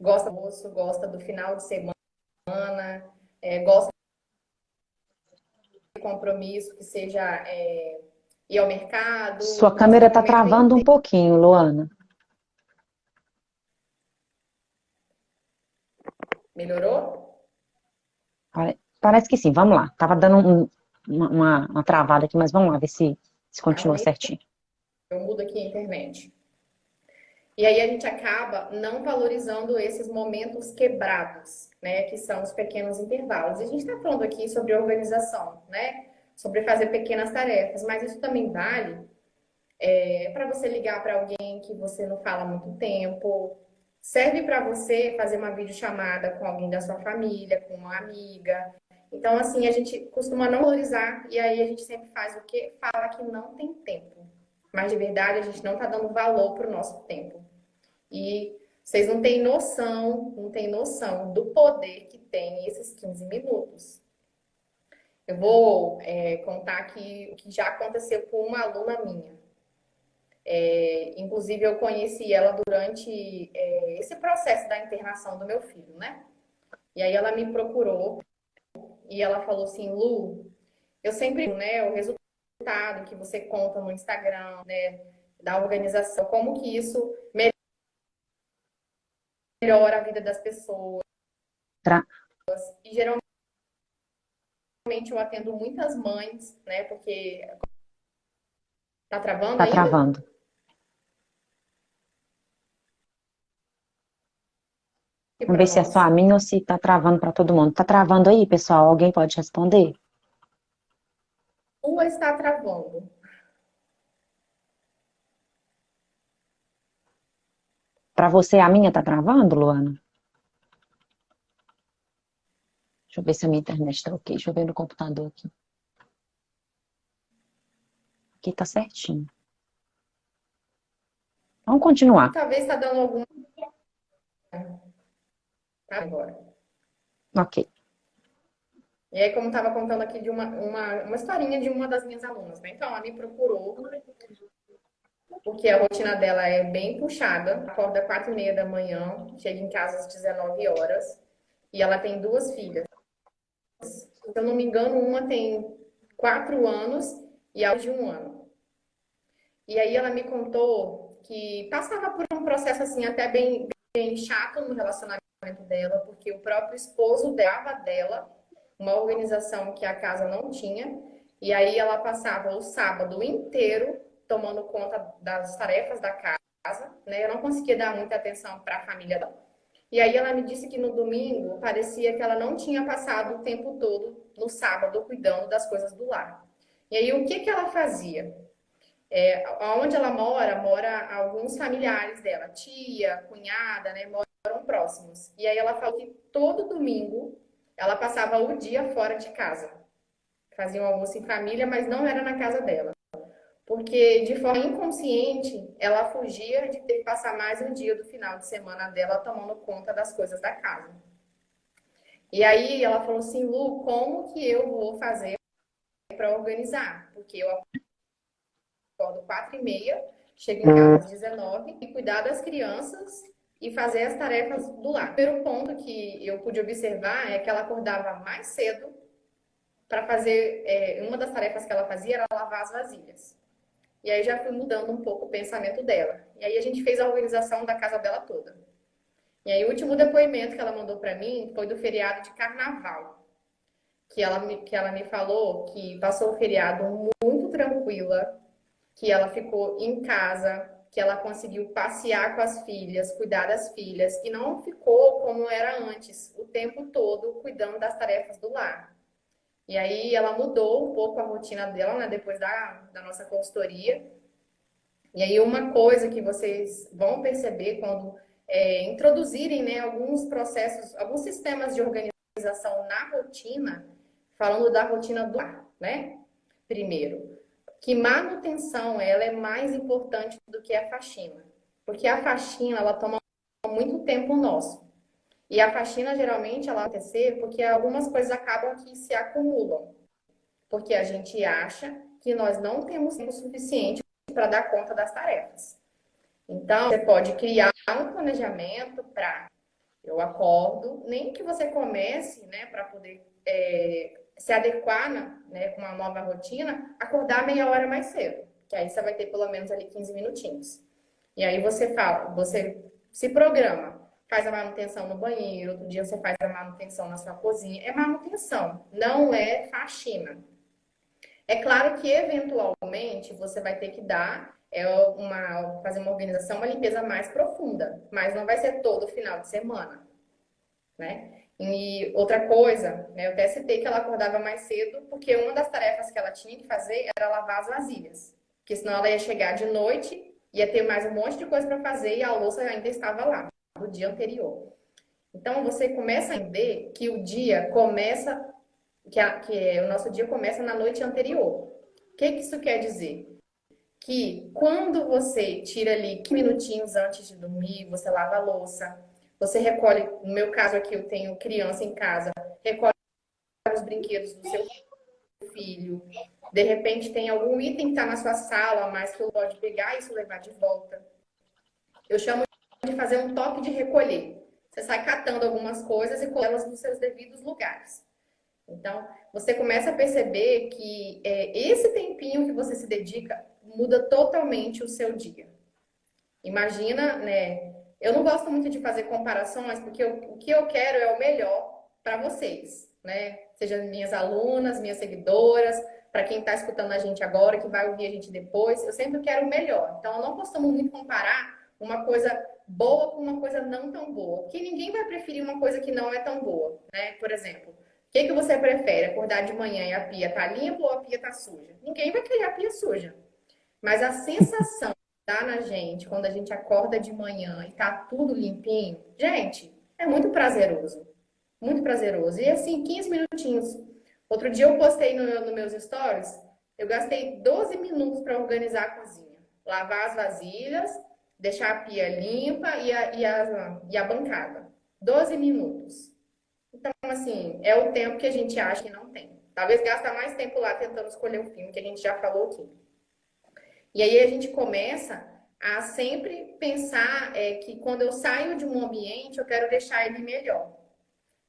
Gosta do almoço, gosta do final de semana, gosta de compromisso, que seja ir ao mercado, Sua gosta câmera de tá momento travando um inteiro. pouquinho, Luana. Melhorou? Parece que sim, vamos lá. Tava dando uma travada aqui, mas vamos lá ver se continua Calma aí, certinho. eu mudo aqui a internet. E aí a gente acaba não valorizando esses momentos quebrados, né? Que são os pequenos intervalos. E a gente está falando aqui sobre organização, né? Sobre fazer pequenas tarefas, mas isso também vale para você ligar para alguém que você não fala há muito tempo. Serve para você fazer uma videochamada com alguém da sua família, com uma amiga. Então, assim, a gente costuma não valorizar e aí a gente sempre faz o quê? Fala que não tem tempo. Mas de verdade a gente não está dando valor para o nosso tempo. E vocês não têm noção, não têm noção do poder que tem esses 15 minutos. Eu vou contar aqui o que já aconteceu com uma aluna minha. Inclusive, eu conheci ela durante esse processo da internação do meu filho, né? E aí ela me procurou e ela falou assim, Lu, eu sempre, né, o resultado que você conta no Instagram, né, da organização, como que isso melhora a vida das pessoas. Tra- E geralmente eu atendo muitas mães, né, porque tá travando Tá ainda? travando. E Vamos para ver se é só nós. a minha ou se tá travando para todo mundo. Tá travando aí, pessoal? Alguém pode responder? Lua está travando. Para você, a minha tá travando, Luana? Deixa eu ver se a minha internet tá ok. Deixa eu ver no computador aqui. Aqui tá certinho. Vamos continuar. Talvez está dando algum. Tá agora. Ok. E aí, como estava contando aqui de uma historinha de uma das minhas alunas, né? Então, ela me procurou, porque a rotina dela é bem puxada. Acorda 4:30 da manhã, chega em casa às 19 horas. E ela tem duas filhas. Se eu não me engano, uma tem 4 anos e a outra de 1 ano. E aí ela me contou que passava por um processo assim até bem chato no relacionamento dela, porque o próprio esposo dela uma organização que a casa não tinha, e aí ela passava o sábado inteiro tomando conta das tarefas da casa, né? Eu não conseguia dar muita atenção para a família dela. E aí ela me disse que no domingo parecia que ela não tinha passado o tempo todo no sábado cuidando das coisas do lar. E aí o que que ela fazia? Onde ela mora alguns familiares dela, tia, cunhada, né, moram próximos. E aí ela falou que todo domingo ela passava o dia fora de casa. Fazia um almoço em família, mas não era na casa dela. Porque de forma inconsciente, ela fugia de ter que passar mais um dia do final de semana dela tomando conta das coisas da casa. E aí ela falou assim, Lu, como que eu vou fazer para organizar? Porque eu acordo 4h30, chego em casa às 19 e cuidar das crianças e fazer as tarefas do lar. O primeiro ponto que eu pude observar é que ela acordava mais cedo para fazer, uma das tarefas que ela fazia era lavar as vasilhas. E aí já fui mudando um pouco o pensamento dela. E aí a gente fez a organização da casa dela toda. E aí o último depoimento que ela mandou para mim foi do feriado de carnaval. Que ela me falou que passou o feriado muito tranquila, que ela ficou em casa, que ela conseguiu passear com as filhas, cuidar das filhas, e não ficou como era antes, o tempo todo cuidando das tarefas do lar. E aí ela mudou um pouco a rotina dela, né, depois da nossa consultoria. E aí uma coisa que vocês vão perceber quando introduzirem, né, alguns processos, alguns sistemas de organização na rotina, falando da rotina do lar, né? Primeiro, que manutenção ela é mais importante do que a faxina. Porque a faxina, ela toma muito tempo nosso. E a faxina, geralmente, ela acontece porque algumas coisas acabam que se acumulam. Porque a gente acha que nós não temos tempo suficiente para dar conta das tarefas. Então, você pode criar um planejamento para eu acordo, nem que você comece, né, para poder se adequar, né, com uma nova rotina, acordar meia hora mais cedo, que aí você vai ter pelo menos ali 15 minutinhos. E aí você se programa, faz a manutenção no banheiro, outro dia você faz a manutenção na sua cozinha. É manutenção, não é faxina. É claro que eventualmente você vai ter que dar fazer uma organização, uma limpeza mais profunda, mas não vai ser todo final de semana, né? E outra coisa, né, eu até citei que ela acordava mais cedo, porque uma das tarefas que ela tinha que fazer era lavar as vasilhas, porque senão ela ia chegar de noite, ia ter mais um monte de coisa para fazer e a louça ainda estava lá, do dia anterior. Então você começa a entender que o dia começa, o nosso dia começa na noite anterior. O que isso quer dizer? Que quando você tira ali 15 minutinhos antes de dormir, você lava a louça, você recolhe, no meu caso aqui eu tenho criança em casa, recolhe os brinquedos do seu filho, de repente tem algum item que está na sua sala, mas que eu pode pegar e isso levar de volta. Eu chamo de fazer um toque de recolher. Você sai catando algumas coisas e coloca elas nos seus devidos lugares. Então, você começa a perceber que esse tempinho que você se dedica muda totalmente o seu dia. Imagina, né? Eu não gosto muito de fazer comparações, porque o que eu quero é o melhor para vocês, né? Sejam minhas alunas, minhas seguidoras, para quem está escutando a gente agora, que vai ouvir a gente depois, eu sempre quero o melhor. Então, eu não costumo muito comparar uma coisa boa com uma coisa não tão boa, porque ninguém vai preferir uma coisa que não é tão boa, né? Por exemplo, o que você prefere? Acordar de manhã e a pia tá limpa ou a pia tá suja? Ninguém vai querer a pia suja. Mas a sensação que dá na gente quando a gente acorda de manhã e tá tudo limpinho, gente, é muito prazeroso. Muito prazeroso. E assim, 15 minutinhos. Outro dia eu postei no meus stories, eu gastei 12 minutos para organizar a cozinha. Lavar as vasilhas, deixar a pia limpa e a bancada. 12 minutos. Então, assim, é o tempo que a gente acha que não tem. Talvez gasta mais tempo lá tentando escolher um filme, que a gente já falou aqui. E aí a gente começa a sempre pensar que quando eu saio de um ambiente, eu quero deixar ele melhor.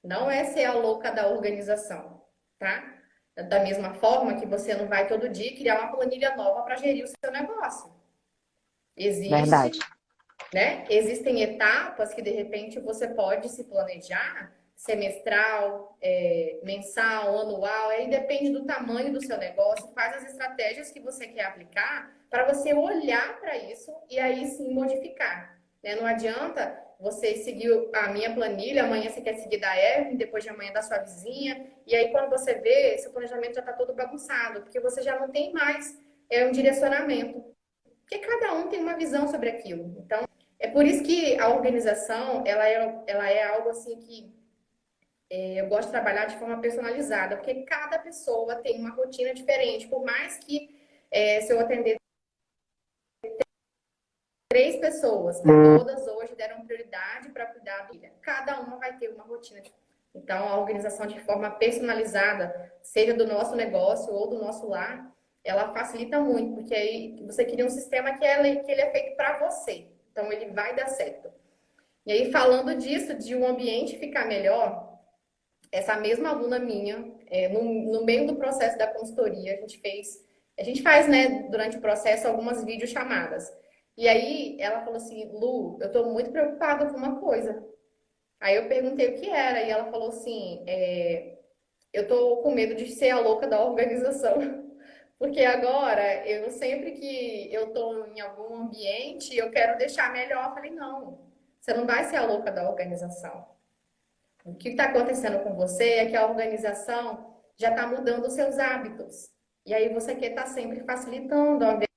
Não é ser a louca da organização, tá? Da mesma forma que você não vai todo dia criar uma planilha nova para gerir o seu negócio. Verdade. Existem etapas que de repente você pode se planejar, semestral, mensal, anual, aí depende do tamanho do seu negócio, quais as estratégias que você quer aplicar para você olhar para isso e aí sim modificar. Né? Não adianta você seguir a minha planilha, amanhã você quer seguir da Evelyn, depois de amanhã da sua vizinha, e aí quando você vê, seu planejamento já está todo bagunçado, porque você já não tem mais um direcionamento. Porque cada um tem uma visão sobre aquilo. Então, é por isso que a organização, ela é algo assim que eu gosto de trabalhar de forma personalizada, porque cada pessoa tem uma rotina diferente. Por mais que se eu atender 3 pessoas, que todas hoje deram prioridade para cuidar do filho, cada uma vai ter uma rotina diferente. Então, a organização de forma personalizada, seja do nosso negócio ou do nosso lar, ela facilita muito, porque aí você cria um sistema que ele é feito para você. Então, ele vai dar certo. E aí, falando disso, de um ambiente ficar melhor, essa mesma aluna minha, no meio do processo da consultoria, a gente faz, né, durante o processo, algumas videochamadas. E aí, ela falou assim, Lu, eu tô muito preocupada com uma coisa. Aí eu perguntei o que era, e ela falou assim, eu tô com medo de ser a louca da organização. Porque agora, eu sempre que eu tô em algum ambiente, eu quero deixar melhor. Eu falei, não, você não vai ser a louca da organização. O que está acontecendo com você é que a organização já está mudando os seus hábitos. E aí você quer estar sempre facilitando, ao invés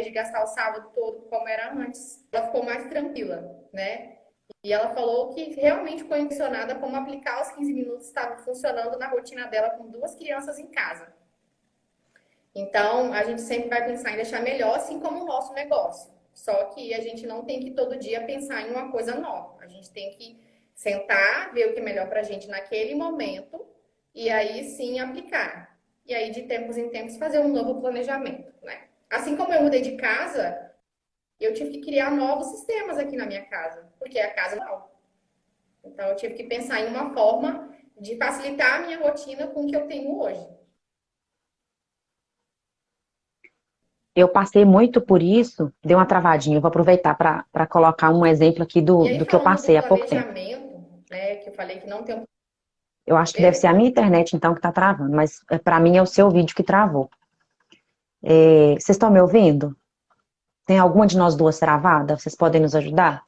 de gastar o sábado todo como era antes. Ela ficou mais tranquila, né? E ela falou que realmente ficou impressionada como aplicar os 15 minutos estava funcionando na rotina dela com duas crianças em casa. Então, a gente sempre vai pensar em deixar melhor, assim como o nosso negócio. Só que a gente não tem que todo dia pensar em uma coisa nova. A gente tem que sentar, ver o que é melhor para a gente naquele momento e aí sim aplicar. E aí, de tempos em tempos, fazer um novo planejamento, né? Assim como eu mudei de casa, eu tive que criar novos sistemas aqui na minha casa, porque a casa não. Então, eu tive que pensar em uma forma de facilitar a minha rotina com o que eu tenho hoje. Eu passei muito por isso, dei uma travadinha. Eu vou aproveitar para colocar um exemplo aqui E aí, do que eu falando do passei há pouco tempo. planejamento, né, que eu falei que não tem um Eu acho que deve ser a problema, minha internet, então, que está travando, mas para mim é o seu vídeo que travou. Vocês estão me ouvindo? Tem alguma de nós duas travada? Vocês podem nos ajudar?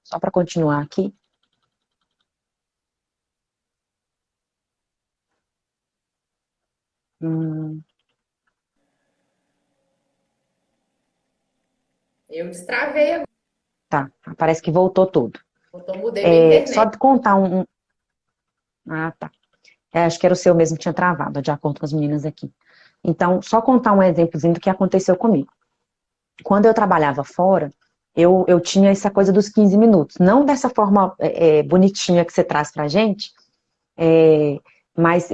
Só para continuar aqui. Hum, eu destravei agora, tá, parece que voltou tudo. eu mudei minha Só internet. de contar Ah, tá. Acho que era o seu mesmo que tinha travado, de acordo com as meninas aqui. Então, só contar um exemplozinho do que aconteceu comigo. Quando eu trabalhava fora, eu tinha essa coisa dos 15 minutos. Não dessa forma bonitinha que você traz pra gente, é, mas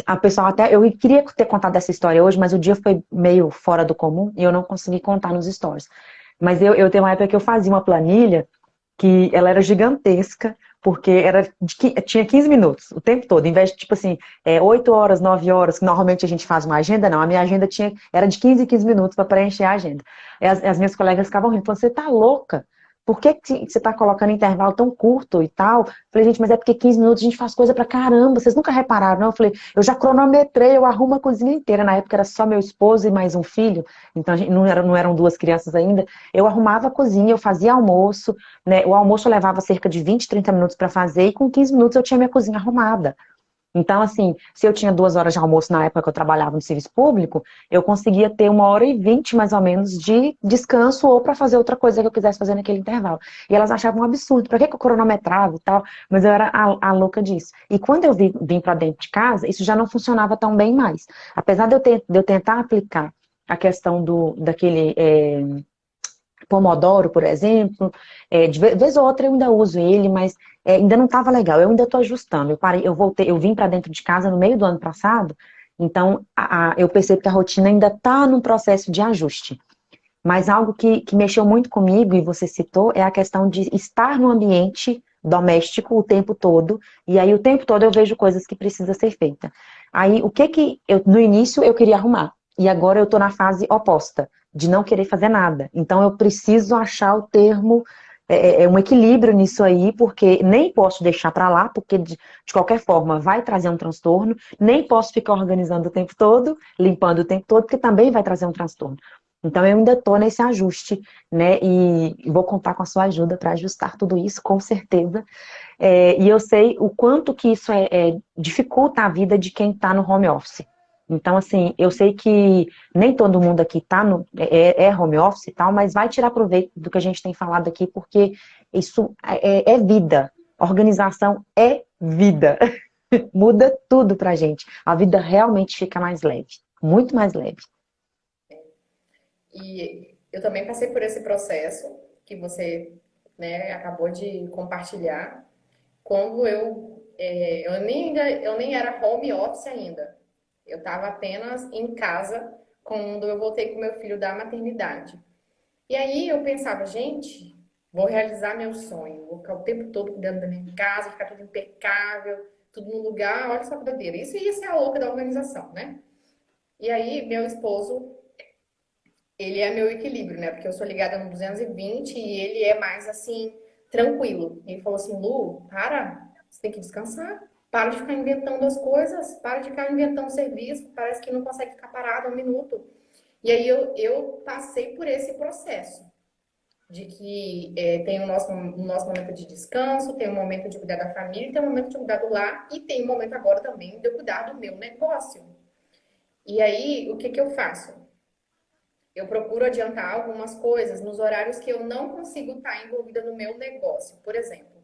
a pessoa até, eu queria ter contado essa história hoje, mas o dia foi meio fora do comum e eu não consegui contar nos stories. Mas eu tenho uma época que eu fazia uma planilha que ela era gigantesca, porque tinha 15 minutos o tempo todo, em vez de, tipo assim, 8 horas, 9 horas, que normalmente a gente faz uma agenda, não, a minha agenda era de 15 em 15 minutos para preencher a agenda. E as minhas colegas ficavam rindo, falando, você tá louca? Por que você tá colocando intervalo tão curto e tal? Falei, gente, mas é porque 15 minutos a gente faz coisa pra caramba, vocês nunca repararam, não? Eu falei, eu já cronometrei, eu arrumo a cozinha inteira. Na época era só meu esposo e mais um filho, então não eram duas crianças ainda. Eu arrumava a cozinha, eu fazia almoço, né? O almoço eu levava cerca de 20, 30 minutos para fazer e com 15 minutos eu tinha minha cozinha arrumada. Então, assim, se eu tinha 2 horas de almoço na época que eu trabalhava no serviço público, eu conseguia ter 1h20 mais ou menos de descanso ou para fazer outra coisa que eu quisesse fazer naquele intervalo. E elas achavam um absurdo, para que eu cronometrava e tal? Mas eu era a louca disso. E quando eu vim para dentro de casa, isso já não funcionava tão bem mais. Apesar de eu tentar aplicar a questão daquele Pomodoro, por exemplo, de vez ou outra eu ainda uso ele, mas ainda não estava legal, eu ainda estou ajustando. Eu vim para dentro de casa no meio do ano passado, então eu percebo que a rotina ainda está num processo de ajuste. Mas algo que mexeu muito comigo, e você citou, é a questão de estar no ambiente doméstico o tempo todo, e aí o tempo todo eu vejo coisas que precisam ser feitas. Aí, no início eu queria arrumar, e agora eu estou na fase oposta, de não querer fazer nada. Então eu preciso achar o termo, um equilíbrio nisso aí, porque nem posso deixar para lá, porque de qualquer forma vai trazer um transtorno, nem posso ficar organizando o tempo todo, limpando o tempo todo, porque também vai trazer um transtorno. Então, eu ainda estou nesse ajuste, né? E vou contar com a sua ajuda para ajustar tudo isso, com certeza. E eu sei o quanto que isso dificulta a vida de quem está no home office. Então, assim, eu sei que nem todo mundo aqui é home office e tal, mas vai tirar proveito do que a gente tem falado aqui, porque isso é vida. Organização é vida. Muda tudo pra gente. A vida realmente fica mais leve, muito mais leve. E eu também passei por esse processo que você, né, acabou de compartilhar. Quando eu nem era home office ainda. Eu estava apenas em casa quando eu voltei com meu filho da maternidade. E aí eu pensava, gente, vou realizar meu sonho, vou ficar o tempo todo cuidando da minha casa, ficar tudo impecável, tudo no lugar, olha só que doideira. Isso é a louca da organização, né? E aí, meu esposo, ele é meu equilíbrio, né? Porque eu sou ligada no 220 e ele é mais assim, tranquilo. Ele falou assim: Lu, para, você tem que descansar. Para de ficar inventando as coisas, para de ficar inventando serviço, parece que não consegue ficar parado um minuto. E aí eu passei por esse processo de que tem o nosso momento de descanso, tem o momento de cuidar da família, tem o momento de cuidar do lar e tem o momento agora também de eu cuidar do meu negócio. E aí, o que que eu faço? Eu procuro adiantar algumas coisas nos horários que eu não consigo estar envolvida no meu negócio. Por exemplo,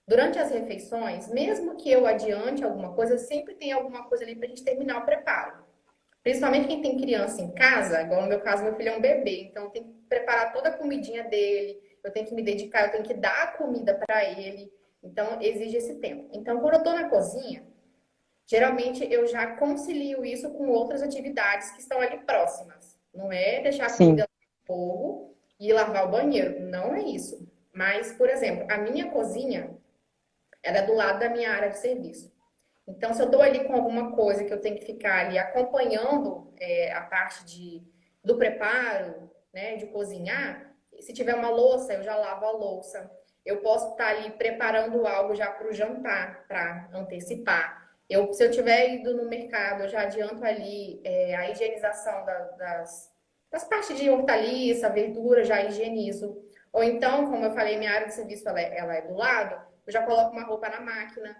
durante as refeições, mesmo que eu adiante alguma coisa, sempre tem alguma coisa ali para a gente terminar o preparo. Principalmente quem tem criança em casa, igual no meu caso, meu filho é um bebê, então eu tenho que preparar toda a comidinha dele, eu tenho que me dedicar, eu tenho que dar a comida para ele, então exige esse tempo. Então, quando eu estou na cozinha, geralmente eu já concilio isso com outras atividades que estão ali próximas. Não é deixar a comida Sim, no fogo e lavar o banheiro, não é isso. Mas, por exemplo, a minha cozinha, ela é do lado da minha área de serviço. Então, se eu estou ali com alguma coisa que eu tenho que ficar ali acompanhando a parte do preparo, né, de cozinhar, se tiver uma louça, eu já lavo a louça. Eu posso estar ali preparando algo já para o jantar, para antecipar. Se eu tiver ido no mercado, eu já adianto ali a higienização das partes de hortaliça, verdura, já higienizo. Ou então, como eu falei, minha área de serviço ela é do lado, eu já coloco uma roupa na máquina.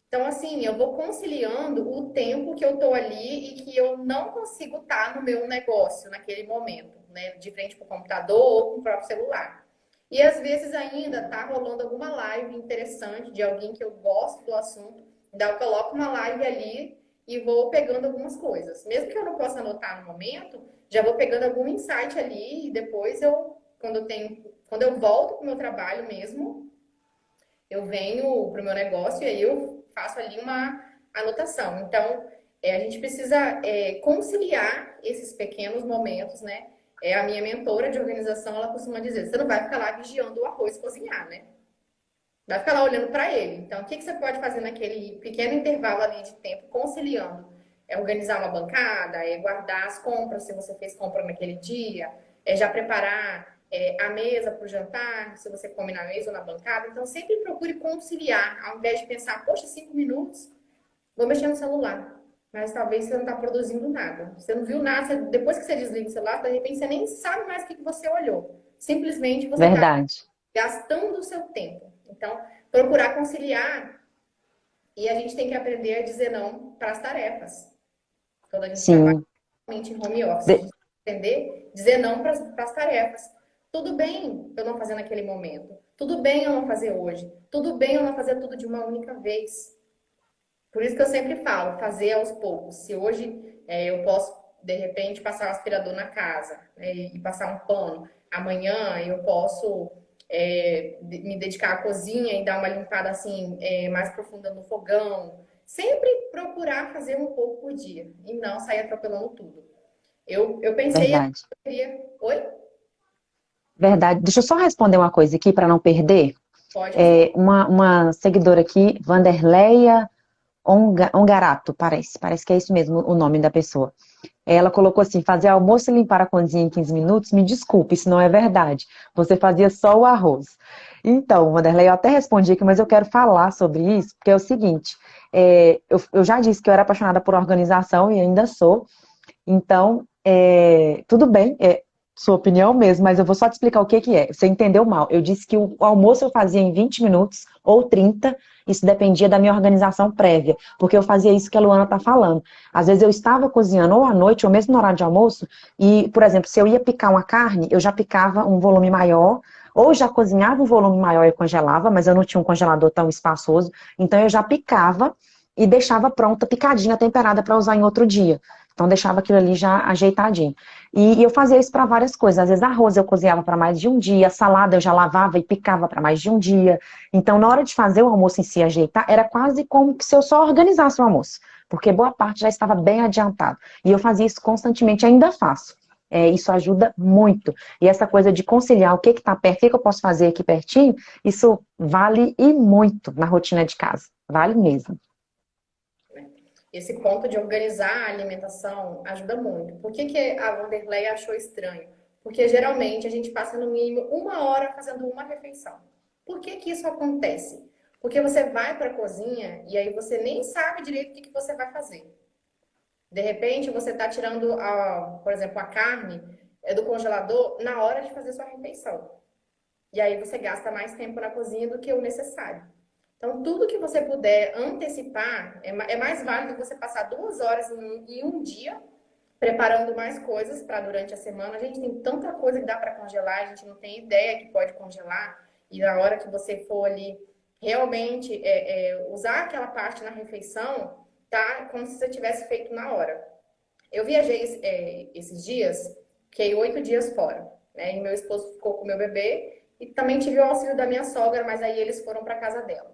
Então, assim, eu vou conciliando o tempo que eu tô ali e que eu não consigo estar no meu negócio naquele momento, né? De frente para o computador ou com o próprio celular. E às vezes ainda tá rolando alguma live interessante de alguém que eu gosto do assunto, então eu coloco uma live ali e vou pegando algumas coisas. Mesmo que eu não possa anotar no momento, já vou pegando algum insight ali e depois quando eu volto para o meu trabalho mesmo, eu venho para o meu negócio e aí eu faço ali uma anotação. Então, a gente precisa conciliar esses pequenos momentos, né? A minha mentora de organização, ela costuma dizer, você não vai ficar lá vigiando o arroz cozinhar, né? Vai ficar lá olhando para ele. Então, o que você pode fazer naquele pequeno intervalo ali de tempo, conciliando? É organizar uma bancada, é guardar as compras, se você fez compra naquele dia, é já preparar a mesa para o jantar, se você come na mesa ou na bancada. Então, sempre procure conciliar, ao invés de pensar, poxa, 5 minutos, vou mexer no celular. Mas talvez você não está produzindo nada. Você não viu nada, depois que você desliga o celular, de repente você nem sabe mais o que você olhou. Simplesmente você está verdade. gastando o seu tempo. Então, procurar conciliar e a gente tem que aprender a dizer não para as tarefas. Quando a gente trabalha Sim. realmente em home office, a De- gente tem que aprender a dizer não para as tarefas. Tudo bem eu não fazer naquele momento. Tudo bem eu não fazer hoje. Tudo bem eu não fazer tudo de uma única vez. Por isso que eu sempre falo, fazer aos poucos. Se hoje eu posso, de repente, passar o aspirador na casa, né, e passar um pano, amanhã eu posso me dedicar à cozinha e dar uma limpada assim mais profunda no fogão. Sempre procurar fazer um pouco por dia e não sair atropelando tudo. Eu pensei, Verdade. eu queria... Oi? Verdade. Deixa eu só responder uma coisa aqui para não perder. Pode responder. Uma seguidora aqui, Vanderleia Ongarato, parece que é isso mesmo o nome da pessoa. Ela colocou assim, fazer almoço e limpar a cozinha em 15 minutos, me desculpe, isso não é verdade. Você fazia só o arroz. Então, Vanderlei, eu até respondi aqui, mas eu quero falar sobre isso, porque é o seguinte, eu já disse que eu era apaixonada por organização e ainda sou, então, tudo bem, sua opinião mesmo, mas eu vou só te explicar o que que é. Você entendeu mal. Eu disse que o almoço eu fazia em 20 minutos ou 30, isso dependia da minha organização prévia, porque eu fazia isso que a Luana está falando. Às vezes eu estava cozinhando ou à noite, ou mesmo no horário de almoço, e, por exemplo, se eu ia picar uma carne, eu já picava um volume maior, ou já cozinhava um volume maior e congelava, mas eu não tinha um congelador tão espaçoso, então eu já picava e deixava pronta, picadinha, temperada para usar em outro dia. Então, deixava aquilo ali já ajeitadinho. E eu fazia isso para várias coisas. Às vezes, arroz eu cozinhava para mais de um dia, salada eu já lavava e picava para mais de um dia. Então, na hora de fazer o almoço em si, ajeitar, era quase como se eu só organizasse o almoço, porque boa parte já estava bem adiantado. E eu fazia isso constantemente, ainda faço. Isso ajuda muito. E essa coisa de conciliar o que está perto, o que eu posso fazer aqui pertinho, isso vale e muito na rotina de casa. Vale mesmo. Esse ponto de organizar a alimentação ajuda muito. Por que que a Wanderlei achou estranho? Porque geralmente a gente passa no mínimo 1 hora fazendo uma refeição. Por que que isso acontece? Porque você vai para a cozinha e aí você nem sabe direito o que que você vai fazer. De repente você está tirando, por exemplo, a carne do congelador na hora de fazer sua refeição. E aí você gasta mais tempo na cozinha do que o necessário. Então, tudo que você puder antecipar, é mais válido você passar 2 horas em um dia preparando mais coisas para durante a semana. A gente tem tanta coisa que dá para congelar, a gente não tem ideia que pode congelar. E na hora que você for ali realmente usar aquela parte na refeição, tá como se você tivesse feito na hora. Eu viajei esses dias, fiquei 8 dias fora, né? E meu esposo ficou com o meu bebê e também tive o auxílio da minha sogra, mas aí eles foram para casa dela.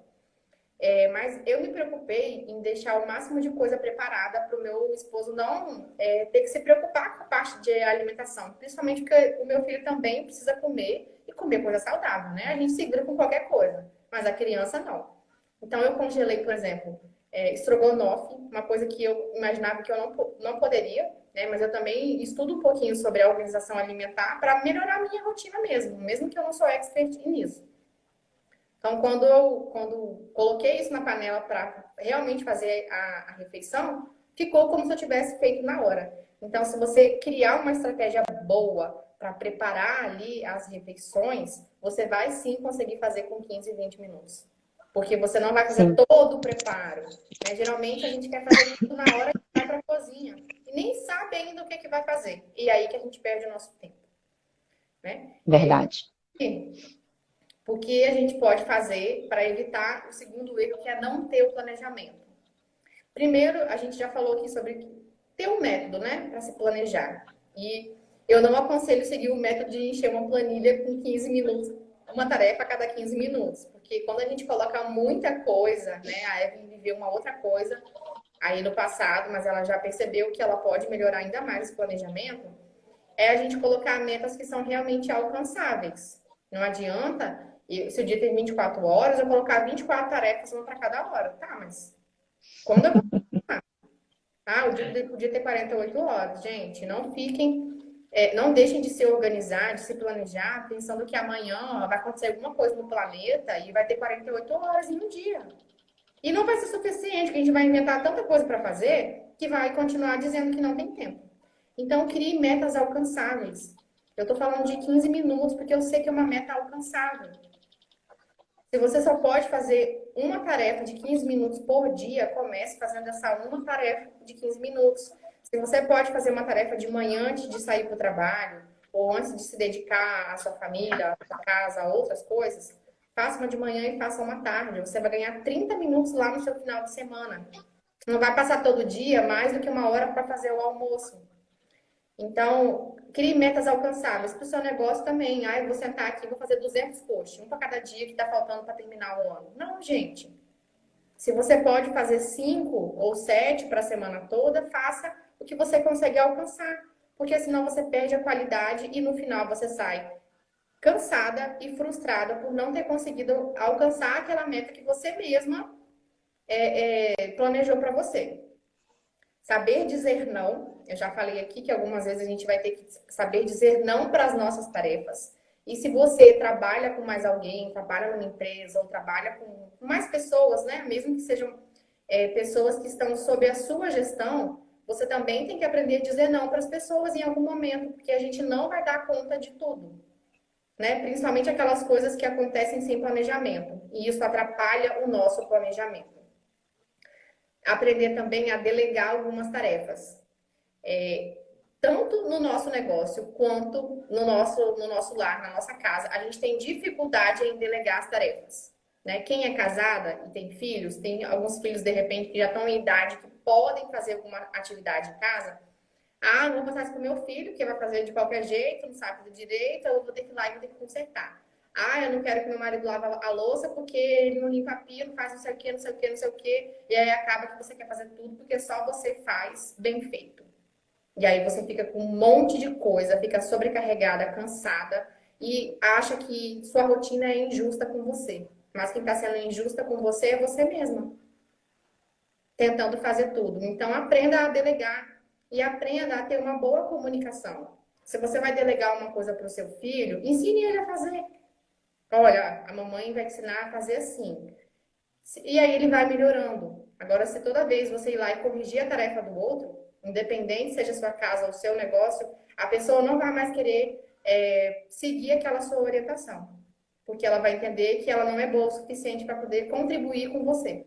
Mas eu me preocupei em deixar o máximo de coisa preparada para o meu esposo não ter que se preocupar com a parte de alimentação. Principalmente porque o meu filho também precisa comer e comer coisa saudável, né? A gente se vira com qualquer coisa, mas a criança não. Então eu congelei, por exemplo, estrogonofe, uma coisa que eu imaginava que eu não poderia, né? Mas eu também estudo um pouquinho sobre a organização alimentar para melhorar a minha rotina mesmo que eu não sou expert nisso. Então, quando coloquei isso na panela para realmente fazer a refeição, ficou como se eu tivesse feito na hora. Então, se você criar uma estratégia boa para preparar ali as refeições, você vai sim conseguir fazer com 15, 20 minutos. Porque você não vai fazer Sim, todo o preparo, né? Geralmente a gente quer fazer tudo na hora que vai para a cozinha e nem sabe ainda o que vai fazer. E aí que a gente perde o nosso tempo, né? E aí, verdade. o que a gente pode fazer para evitar o segundo erro, que é não ter o planejamento? Primeiro, a gente já falou aqui sobre ter um método, né, para se planejar. E eu não aconselho seguir o método de encher uma planilha com 15 minutos, uma tarefa a cada 15 minutos, porque quando a gente coloca muita coisa, né, a Evelyn viveu uma outra coisa aí no passado, mas ela já percebeu que ela pode melhorar ainda mais esse planejamento, é a gente colocar metas que são realmente alcançáveis. Não adianta, se o dia tem 24 horas, eu colocar 24 tarefas, uma para cada hora. Tá, mas quando eu vou... o dia podia ter 48 horas. Gente, não fiquem, não deixem de se organizar, de se planejar, pensando que amanhã vai acontecer alguma coisa no planeta e vai ter 48 horas em um dia. E não vai ser suficiente, que a gente vai inventar tanta coisa para fazer que vai continuar dizendo que não tem tempo. Então, crie metas alcançáveis. Eu estou falando de 15 minutos, porque eu sei que é uma meta alcançável. Se você só pode fazer uma tarefa de 15 minutos por dia, comece fazendo essa uma tarefa de 15 minutos. Se você pode fazer uma tarefa de manhã antes de sair para o trabalho, ou antes de se dedicar à sua família, à sua casa, a outras coisas, faça uma de manhã e faça uma tarde. Você vai ganhar 30 minutos lá no seu final de semana. Não vai passar todo dia mais do que 1 hora para fazer o almoço. Então, crie metas alcançáveis para o seu negócio também. Eu vou sentar aqui e vou fazer 200 posts, um para cada dia que está faltando para terminar o ano. Não, gente. Se você pode fazer 5 ou 7 para a semana toda, faça o que você consegue alcançar. Porque senão você perde a qualidade e no final você sai cansada e frustrada por não ter conseguido alcançar aquela meta que você mesma planejou para você. Saber dizer não. Eu já falei aqui que algumas vezes a gente vai ter que saber dizer não para as nossas tarefas. E se você trabalha com mais alguém, trabalha numa empresa ou trabalha com mais pessoas, né? Mesmo que sejam pessoas que estão sob a sua gestão, você também tem que aprender a dizer não para as pessoas em algum momento, porque a gente não vai dar conta de tudo, né? Principalmente aquelas coisas que acontecem sem planejamento. E isso atrapalha o nosso planejamento. Aprender também a delegar algumas tarefas. Tanto no nosso negócio quanto no nosso lar, na nossa casa, a gente tem dificuldade em delegar as tarefas. Né? Quem é casada e tem alguns filhos de repente que já estão em idade que podem fazer alguma atividade em casa, Ah, não vou passar isso pro meu filho, que vai fazer de qualquer jeito, não sabe fazer direito, eu vou ter que ir lá e vou ter que consertar. Ah, eu não quero que meu marido lave a louça porque ele não limpa a pia, não faz não sei o que, não sei o que, não sei o que. E aí acaba que você quer fazer tudo porque só você faz bem feito. E aí você fica com um monte de coisa, fica sobrecarregada, cansada e acha que sua rotina é injusta com você. Mas quem está sendo injusta com você é você mesma, tentando fazer tudo. Então aprenda a delegar e aprenda a ter uma boa comunicação. Se você vai delegar uma coisa para o seu filho, ensine ele a fazer. Olha, a mamãe vai ensinar a fazer assim. E aí ele vai melhorando. Agora, se toda vez você ir lá e corrigir a tarefa do outro, independente seja a sua casa ou o seu negócio, a pessoa não vai mais querer seguir aquela sua orientação. Porque ela vai entender que ela não é boa o suficiente para poder contribuir com você.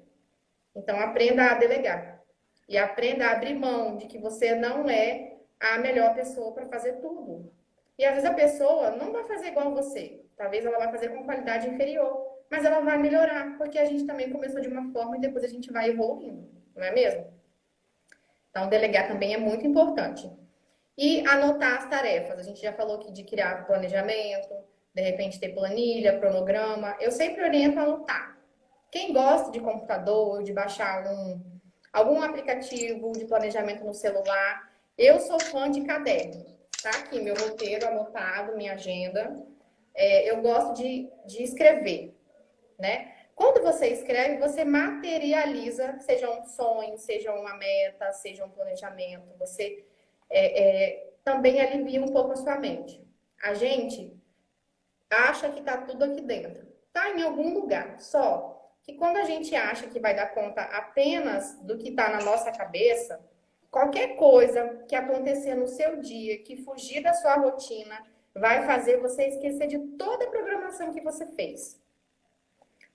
Então, aprenda a delegar. E aprenda a abrir mão de que você não é a melhor pessoa para fazer tudo. E às vezes a pessoa não vai fazer igual a você. Talvez ela vai fazer com qualidade inferior. Mas ela vai melhorar, porque a gente também começou de uma forma e depois a gente vai evoluindo. Não é mesmo? Então, delegar também é muito importante. E anotar as tarefas. A gente já falou aqui de criar planejamento, de repente ter planilha, cronograma. Eu sempre oriento a anotar. Quem gosta de computador, de baixar algum aplicativo de planejamento no celular, eu sou fã de caderno. Tá aqui meu roteiro anotado, minha agenda. Eu gosto de escrever, né? Quando você escreve, você materializa, seja um sonho, seja uma meta, seja um planejamento. Você também alivia um pouco a sua mente. A gente acha que tá tudo aqui dentro. Tá em algum lugar, só que quando a gente acha que vai dar conta apenas do que está na nossa cabeça, qualquer coisa que acontecer no seu dia, que fugir da sua rotina, vai fazer você esquecer de toda a programação que você fez.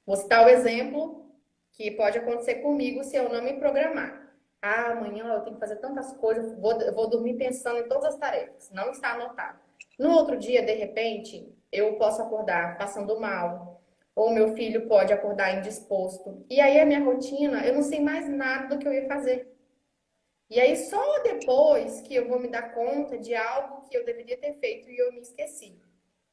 Vou citar o exemplo que pode acontecer comigo se eu não me programar. Ah, amanhã eu tenho que fazer tantas coisas, vou dormir pensando em todas as tarefas. Não está anotado. No outro dia, de repente, eu posso acordar passando mal, ou meu filho pode acordar indisposto. E aí a minha rotina, eu não sei mais nada do que eu ia fazer. E aí só depois que eu vou me dar conta de algo que eu deveria ter feito e eu me esqueci.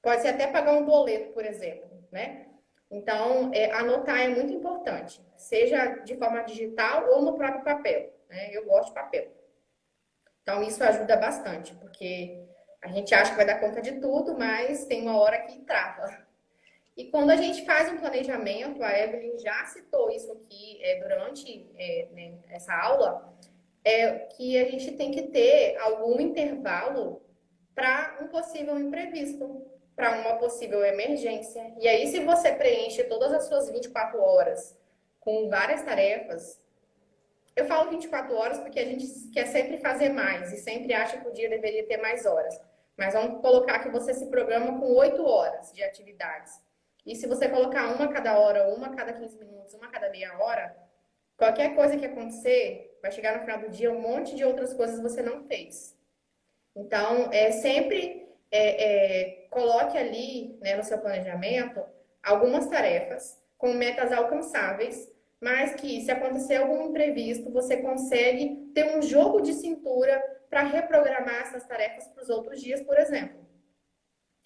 Pode ser até pagar um boleto, por exemplo, né? Então, anotar é muito importante, seja de forma digital ou no próprio papel, né? Eu gosto de papel. Então, isso ajuda bastante, porque a gente acha que vai dar conta de tudo, mas tem uma hora que trava. E quando a gente faz um planejamento, a Evelyn já citou isso aqui durante né, essa aula, que a gente tem que ter algum intervalo para um possível imprevisto, para uma possível emergência. E aí, se você preenche todas as suas 24 horas com várias tarefas, eu falo 24 horas porque a gente quer sempre fazer mais e sempre acha que o dia deveria ter mais horas. Mas vamos colocar que você se programa com 8 horas de atividades. E se você colocar uma a cada hora, uma a cada 15 minutos, uma a cada meia hora, qualquer coisa que acontecer, vai chegar no final do dia um monte de outras coisas você não fez. Então, sempre coloque ali, né, no seu planejamento algumas tarefas com metas alcançáveis, mas que se acontecer algum imprevisto, você consegue ter um jogo de cintura para reprogramar essas tarefas para os outros dias, por exemplo.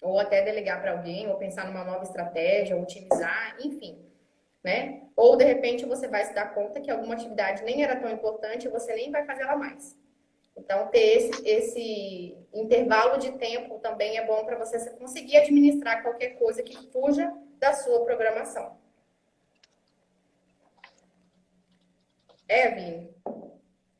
Ou até delegar para alguém, ou pensar numa nova estratégia, ou otimizar, enfim. Né? Ou de repente você vai se dar conta que alguma atividade nem era tão importante e você nem vai fazer ela mais. Então, ter esse intervalo de tempo também é bom para você conseguir administrar qualquer coisa que fuja da sua programação. Evelyn,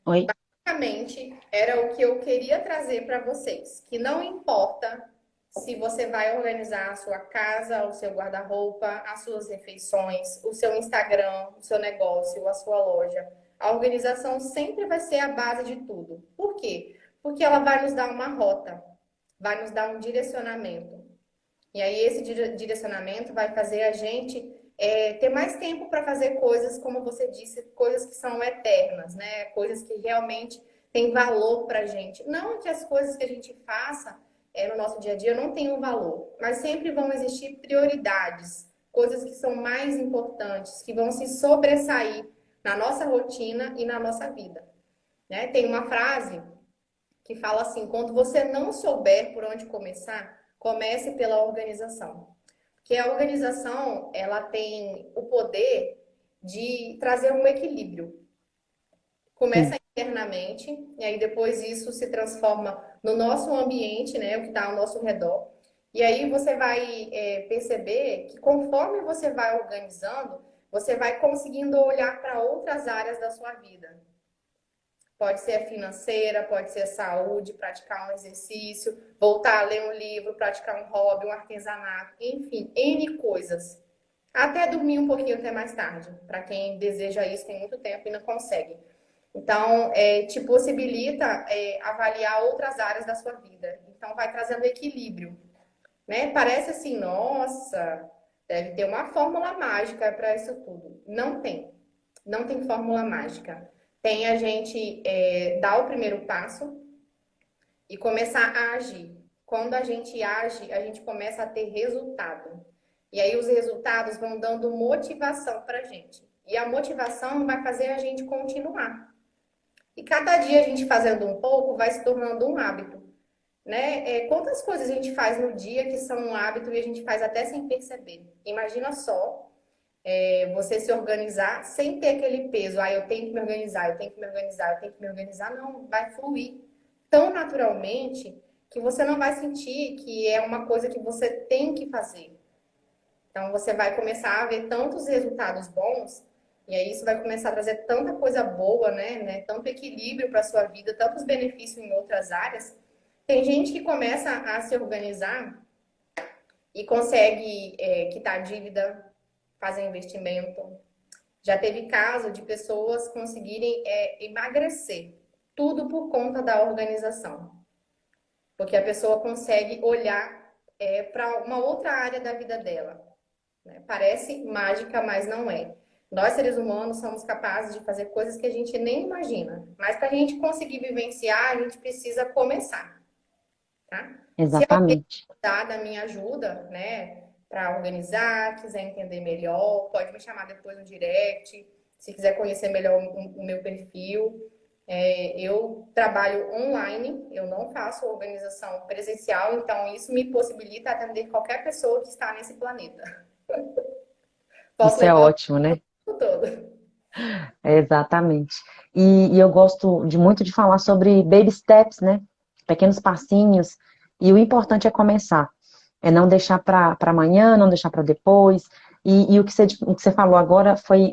Oi? basicamente era o que eu queria trazer para vocês, que não importa se você vai organizar a sua casa, o seu guarda-roupa, as suas refeições, o seu Instagram, o seu negócio, a sua loja. A organização sempre vai ser a base de tudo. Por quê? Porque ela vai nos dar uma rota, vai nos dar um direcionamento. E aí esse direcionamento vai fazer a gente ter mais tempo para fazer coisas, como você disse, coisas que são eternas, né? Coisas que realmente têm valor para a gente. Não que as coisas que a gente faça no nosso dia a dia não tenham valor, mas sempre vão existir prioridades, coisas que são mais importantes, que vão se sobressair na nossa rotina e na nossa vida. Né? Tem uma frase que fala assim: quando você não souber por onde começar, comece pela organização. Porque a organização, ela tem o poder de trazer um equilíbrio. Começa Sim, internamente, e aí depois isso se transforma no nosso ambiente, né, o que está ao nosso redor. E aí você vai perceber que conforme você vai organizando, você vai conseguindo olhar para outras áreas da sua vida. Pode ser financeira, pode ser saúde, praticar um exercício, voltar a ler um livro, praticar um hobby, um artesanato, enfim, N coisas. Até dormir um pouquinho até mais tarde. Para quem deseja isso, tem muito tempo e não consegue. Então, te possibilita avaliar outras áreas da sua vida. Então, vai trazendo equilíbrio, né? Parece assim, nossa, deve ter uma fórmula mágica para isso tudo. Não tem. Não tem fórmula mágica. Tem a gente dar o primeiro passo e começar a agir. Quando a gente age, a gente começa a ter resultado. E aí os resultados vão dando motivação para a gente. E a motivação vai fazer a gente continuar. E cada dia a gente fazendo um pouco vai se tornando um hábito, né? Quantas coisas a gente faz no dia que são um hábito e a gente faz até sem perceber. Imagina só você se organizar sem ter aquele peso. Ah, eu tenho que me organizar, eu tenho que me organizar, eu tenho que me organizar. Não, vai fluir tão naturalmente que você não vai sentir que é uma coisa que você tem que fazer. Então você vai começar a ver tantos resultados bons e aí isso vai começar a trazer tanta coisa boa, né? Tanto equilíbrio para sua vida, tantos benefícios em outras áreas. Tem gente que começa a se organizar e consegue quitar dívida, fazer investimento. Já teve caso de pessoas conseguirem emagrecer, tudo por conta da organização. Porque a pessoa consegue olhar para uma outra área da vida dela. Né? Parece mágica, mas não é. Nós, seres humanos, somos capazes de fazer coisas que a gente nem imagina. Mas para a gente conseguir vivenciar, a gente precisa começar. Tá? Se alguém exatamente. precisar da minha ajuda, né, para organizar, quiser entender melhor, pode me chamar depois no direct. Se quiser conhecer melhor o meu perfil, eu trabalho online, eu não faço organização presencial, então isso me possibilita atender qualquer pessoa que está nesse planeta. Posso Isso é levar ótimo, né? o todo. Exatamente. E eu gosto muito de falar sobre baby steps, né? Pequenos passinhos. E o importante é começar. É não deixar para amanhã, não deixar para depois. E o que você falou agora foi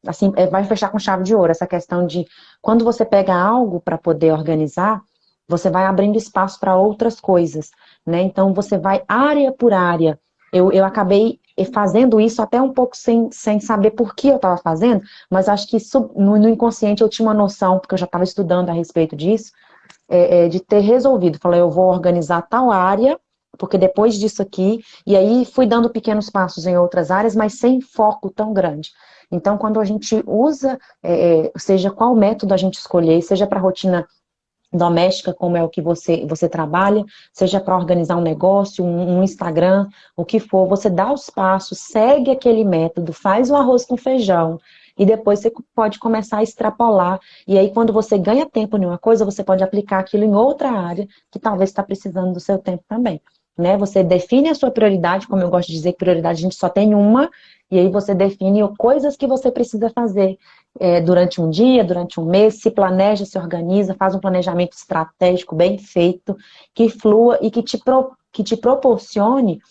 assim, vai fechar com chave de ouro essa questão de quando você pega algo para poder organizar, você vai abrindo espaço para outras coisas, né? Então você vai área por área. Eu acabei fazendo isso até um pouco sem saber por que eu estava fazendo, mas acho que no inconsciente eu tinha uma noção, porque eu já estava estudando a respeito disso, de ter resolvido. Falei, eu vou organizar tal área, porque depois disso aqui, e aí fui dando pequenos passos em outras áreas, mas sem foco tão grande. Então, quando a gente usa, seja qual método a gente escolher, seja para rotina doméstica, como é o que você trabalha, seja para organizar um negócio, um Instagram, o que for, você dá os passos, segue aquele método, faz o arroz com feijão, e depois você pode começar a extrapolar. E aí, quando você ganha tempo em uma coisa, você pode aplicar aquilo em outra área que talvez está precisando do seu tempo também. Né? Você define a sua prioridade, como eu gosto de dizer, que prioridade a gente só tem uma, e aí você define coisas que você precisa fazer durante um dia, durante um mês, se planeja, se organiza, faz um planejamento estratégico bem feito, que flua e que te proporcione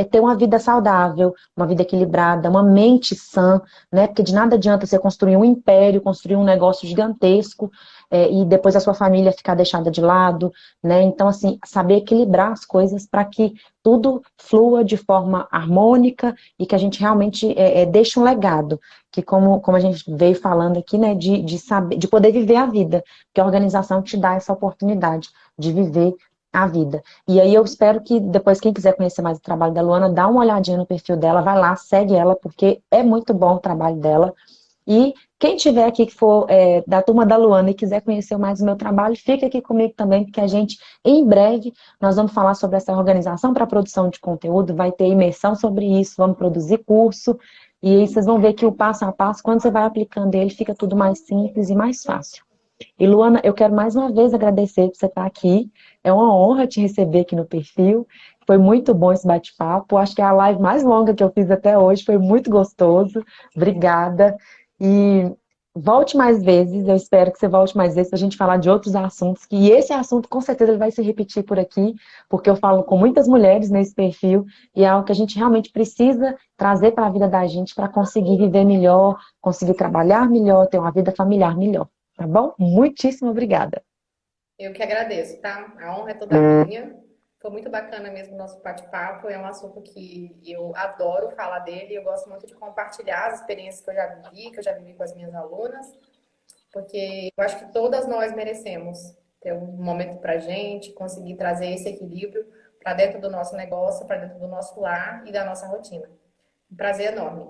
ter uma vida saudável, uma vida equilibrada, uma mente sã, né? Porque de nada adianta você construir um império, construir um negócio gigantesco e depois a sua família ficar deixada de lado, né? Então, assim, saber equilibrar as coisas para que tudo flua de forma harmônica e que a gente realmente deixe um legado, que como a gente veio falando aqui, né, de saber, de poder viver a vida, que a organização te dá essa oportunidade de viver a vida. E aí eu espero que depois, quem quiser conhecer mais o trabalho da Luana, dá uma olhadinha no perfil dela, vai lá, segue ela, porque é muito bom o trabalho dela. E quem tiver aqui que for da turma da Luana e quiser conhecer mais o meu trabalho, fica aqui comigo também, porque a gente, em breve, nós vamos falar sobre essa organização para produção de conteúdo, vai ter imersão sobre isso, vamos produzir curso, e aí vocês vão ver que o passo a passo, quando você vai aplicando ele, fica tudo mais simples e mais fácil. E Luana, eu quero mais uma vez agradecer por você estar aqui. É uma honra te receber aqui no perfil. Foi muito bom esse bate-papo. Acho que é a live mais longa que eu fiz até hoje. Foi muito gostoso. Obrigada. E volte mais vezes. Eu espero que você volte mais vezes para a gente falar de outros assuntos. E esse assunto, com certeza, ele vai se repetir por aqui, porque eu falo com muitas mulheres nesse perfil e é algo que a gente realmente precisa trazer para a vida da gente para conseguir viver melhor, conseguir trabalhar melhor, ter uma vida familiar melhor. Tá bom? Muitíssimo obrigada. Eu que agradeço, tá? A honra é toda minha. Foi muito bacana mesmo o nosso bate-papo. É um assunto que eu adoro falar dele. Eu gosto muito de compartilhar as experiências que eu já vivi, que eu já vivi com as minhas alunas, porque eu acho que todas nós merecemos ter um momento pra gente, conseguir trazer esse equilíbrio para dentro do nosso negócio, para dentro do nosso lar e da nossa rotina. Um prazer enorme.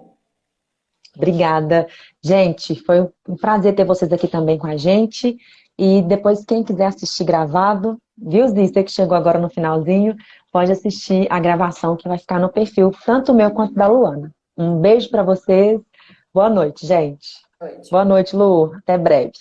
Obrigada. Gente, foi um prazer ter vocês aqui também com a gente. E depois, quem quiser assistir gravado, viu, Zí? Você que chegou agora no finalzinho, pode assistir a gravação que vai ficar no perfil, tanto o meu quanto da Luana. Um beijo para vocês. Boa noite, gente. Boa noite. Boa noite, Lu. Até breve.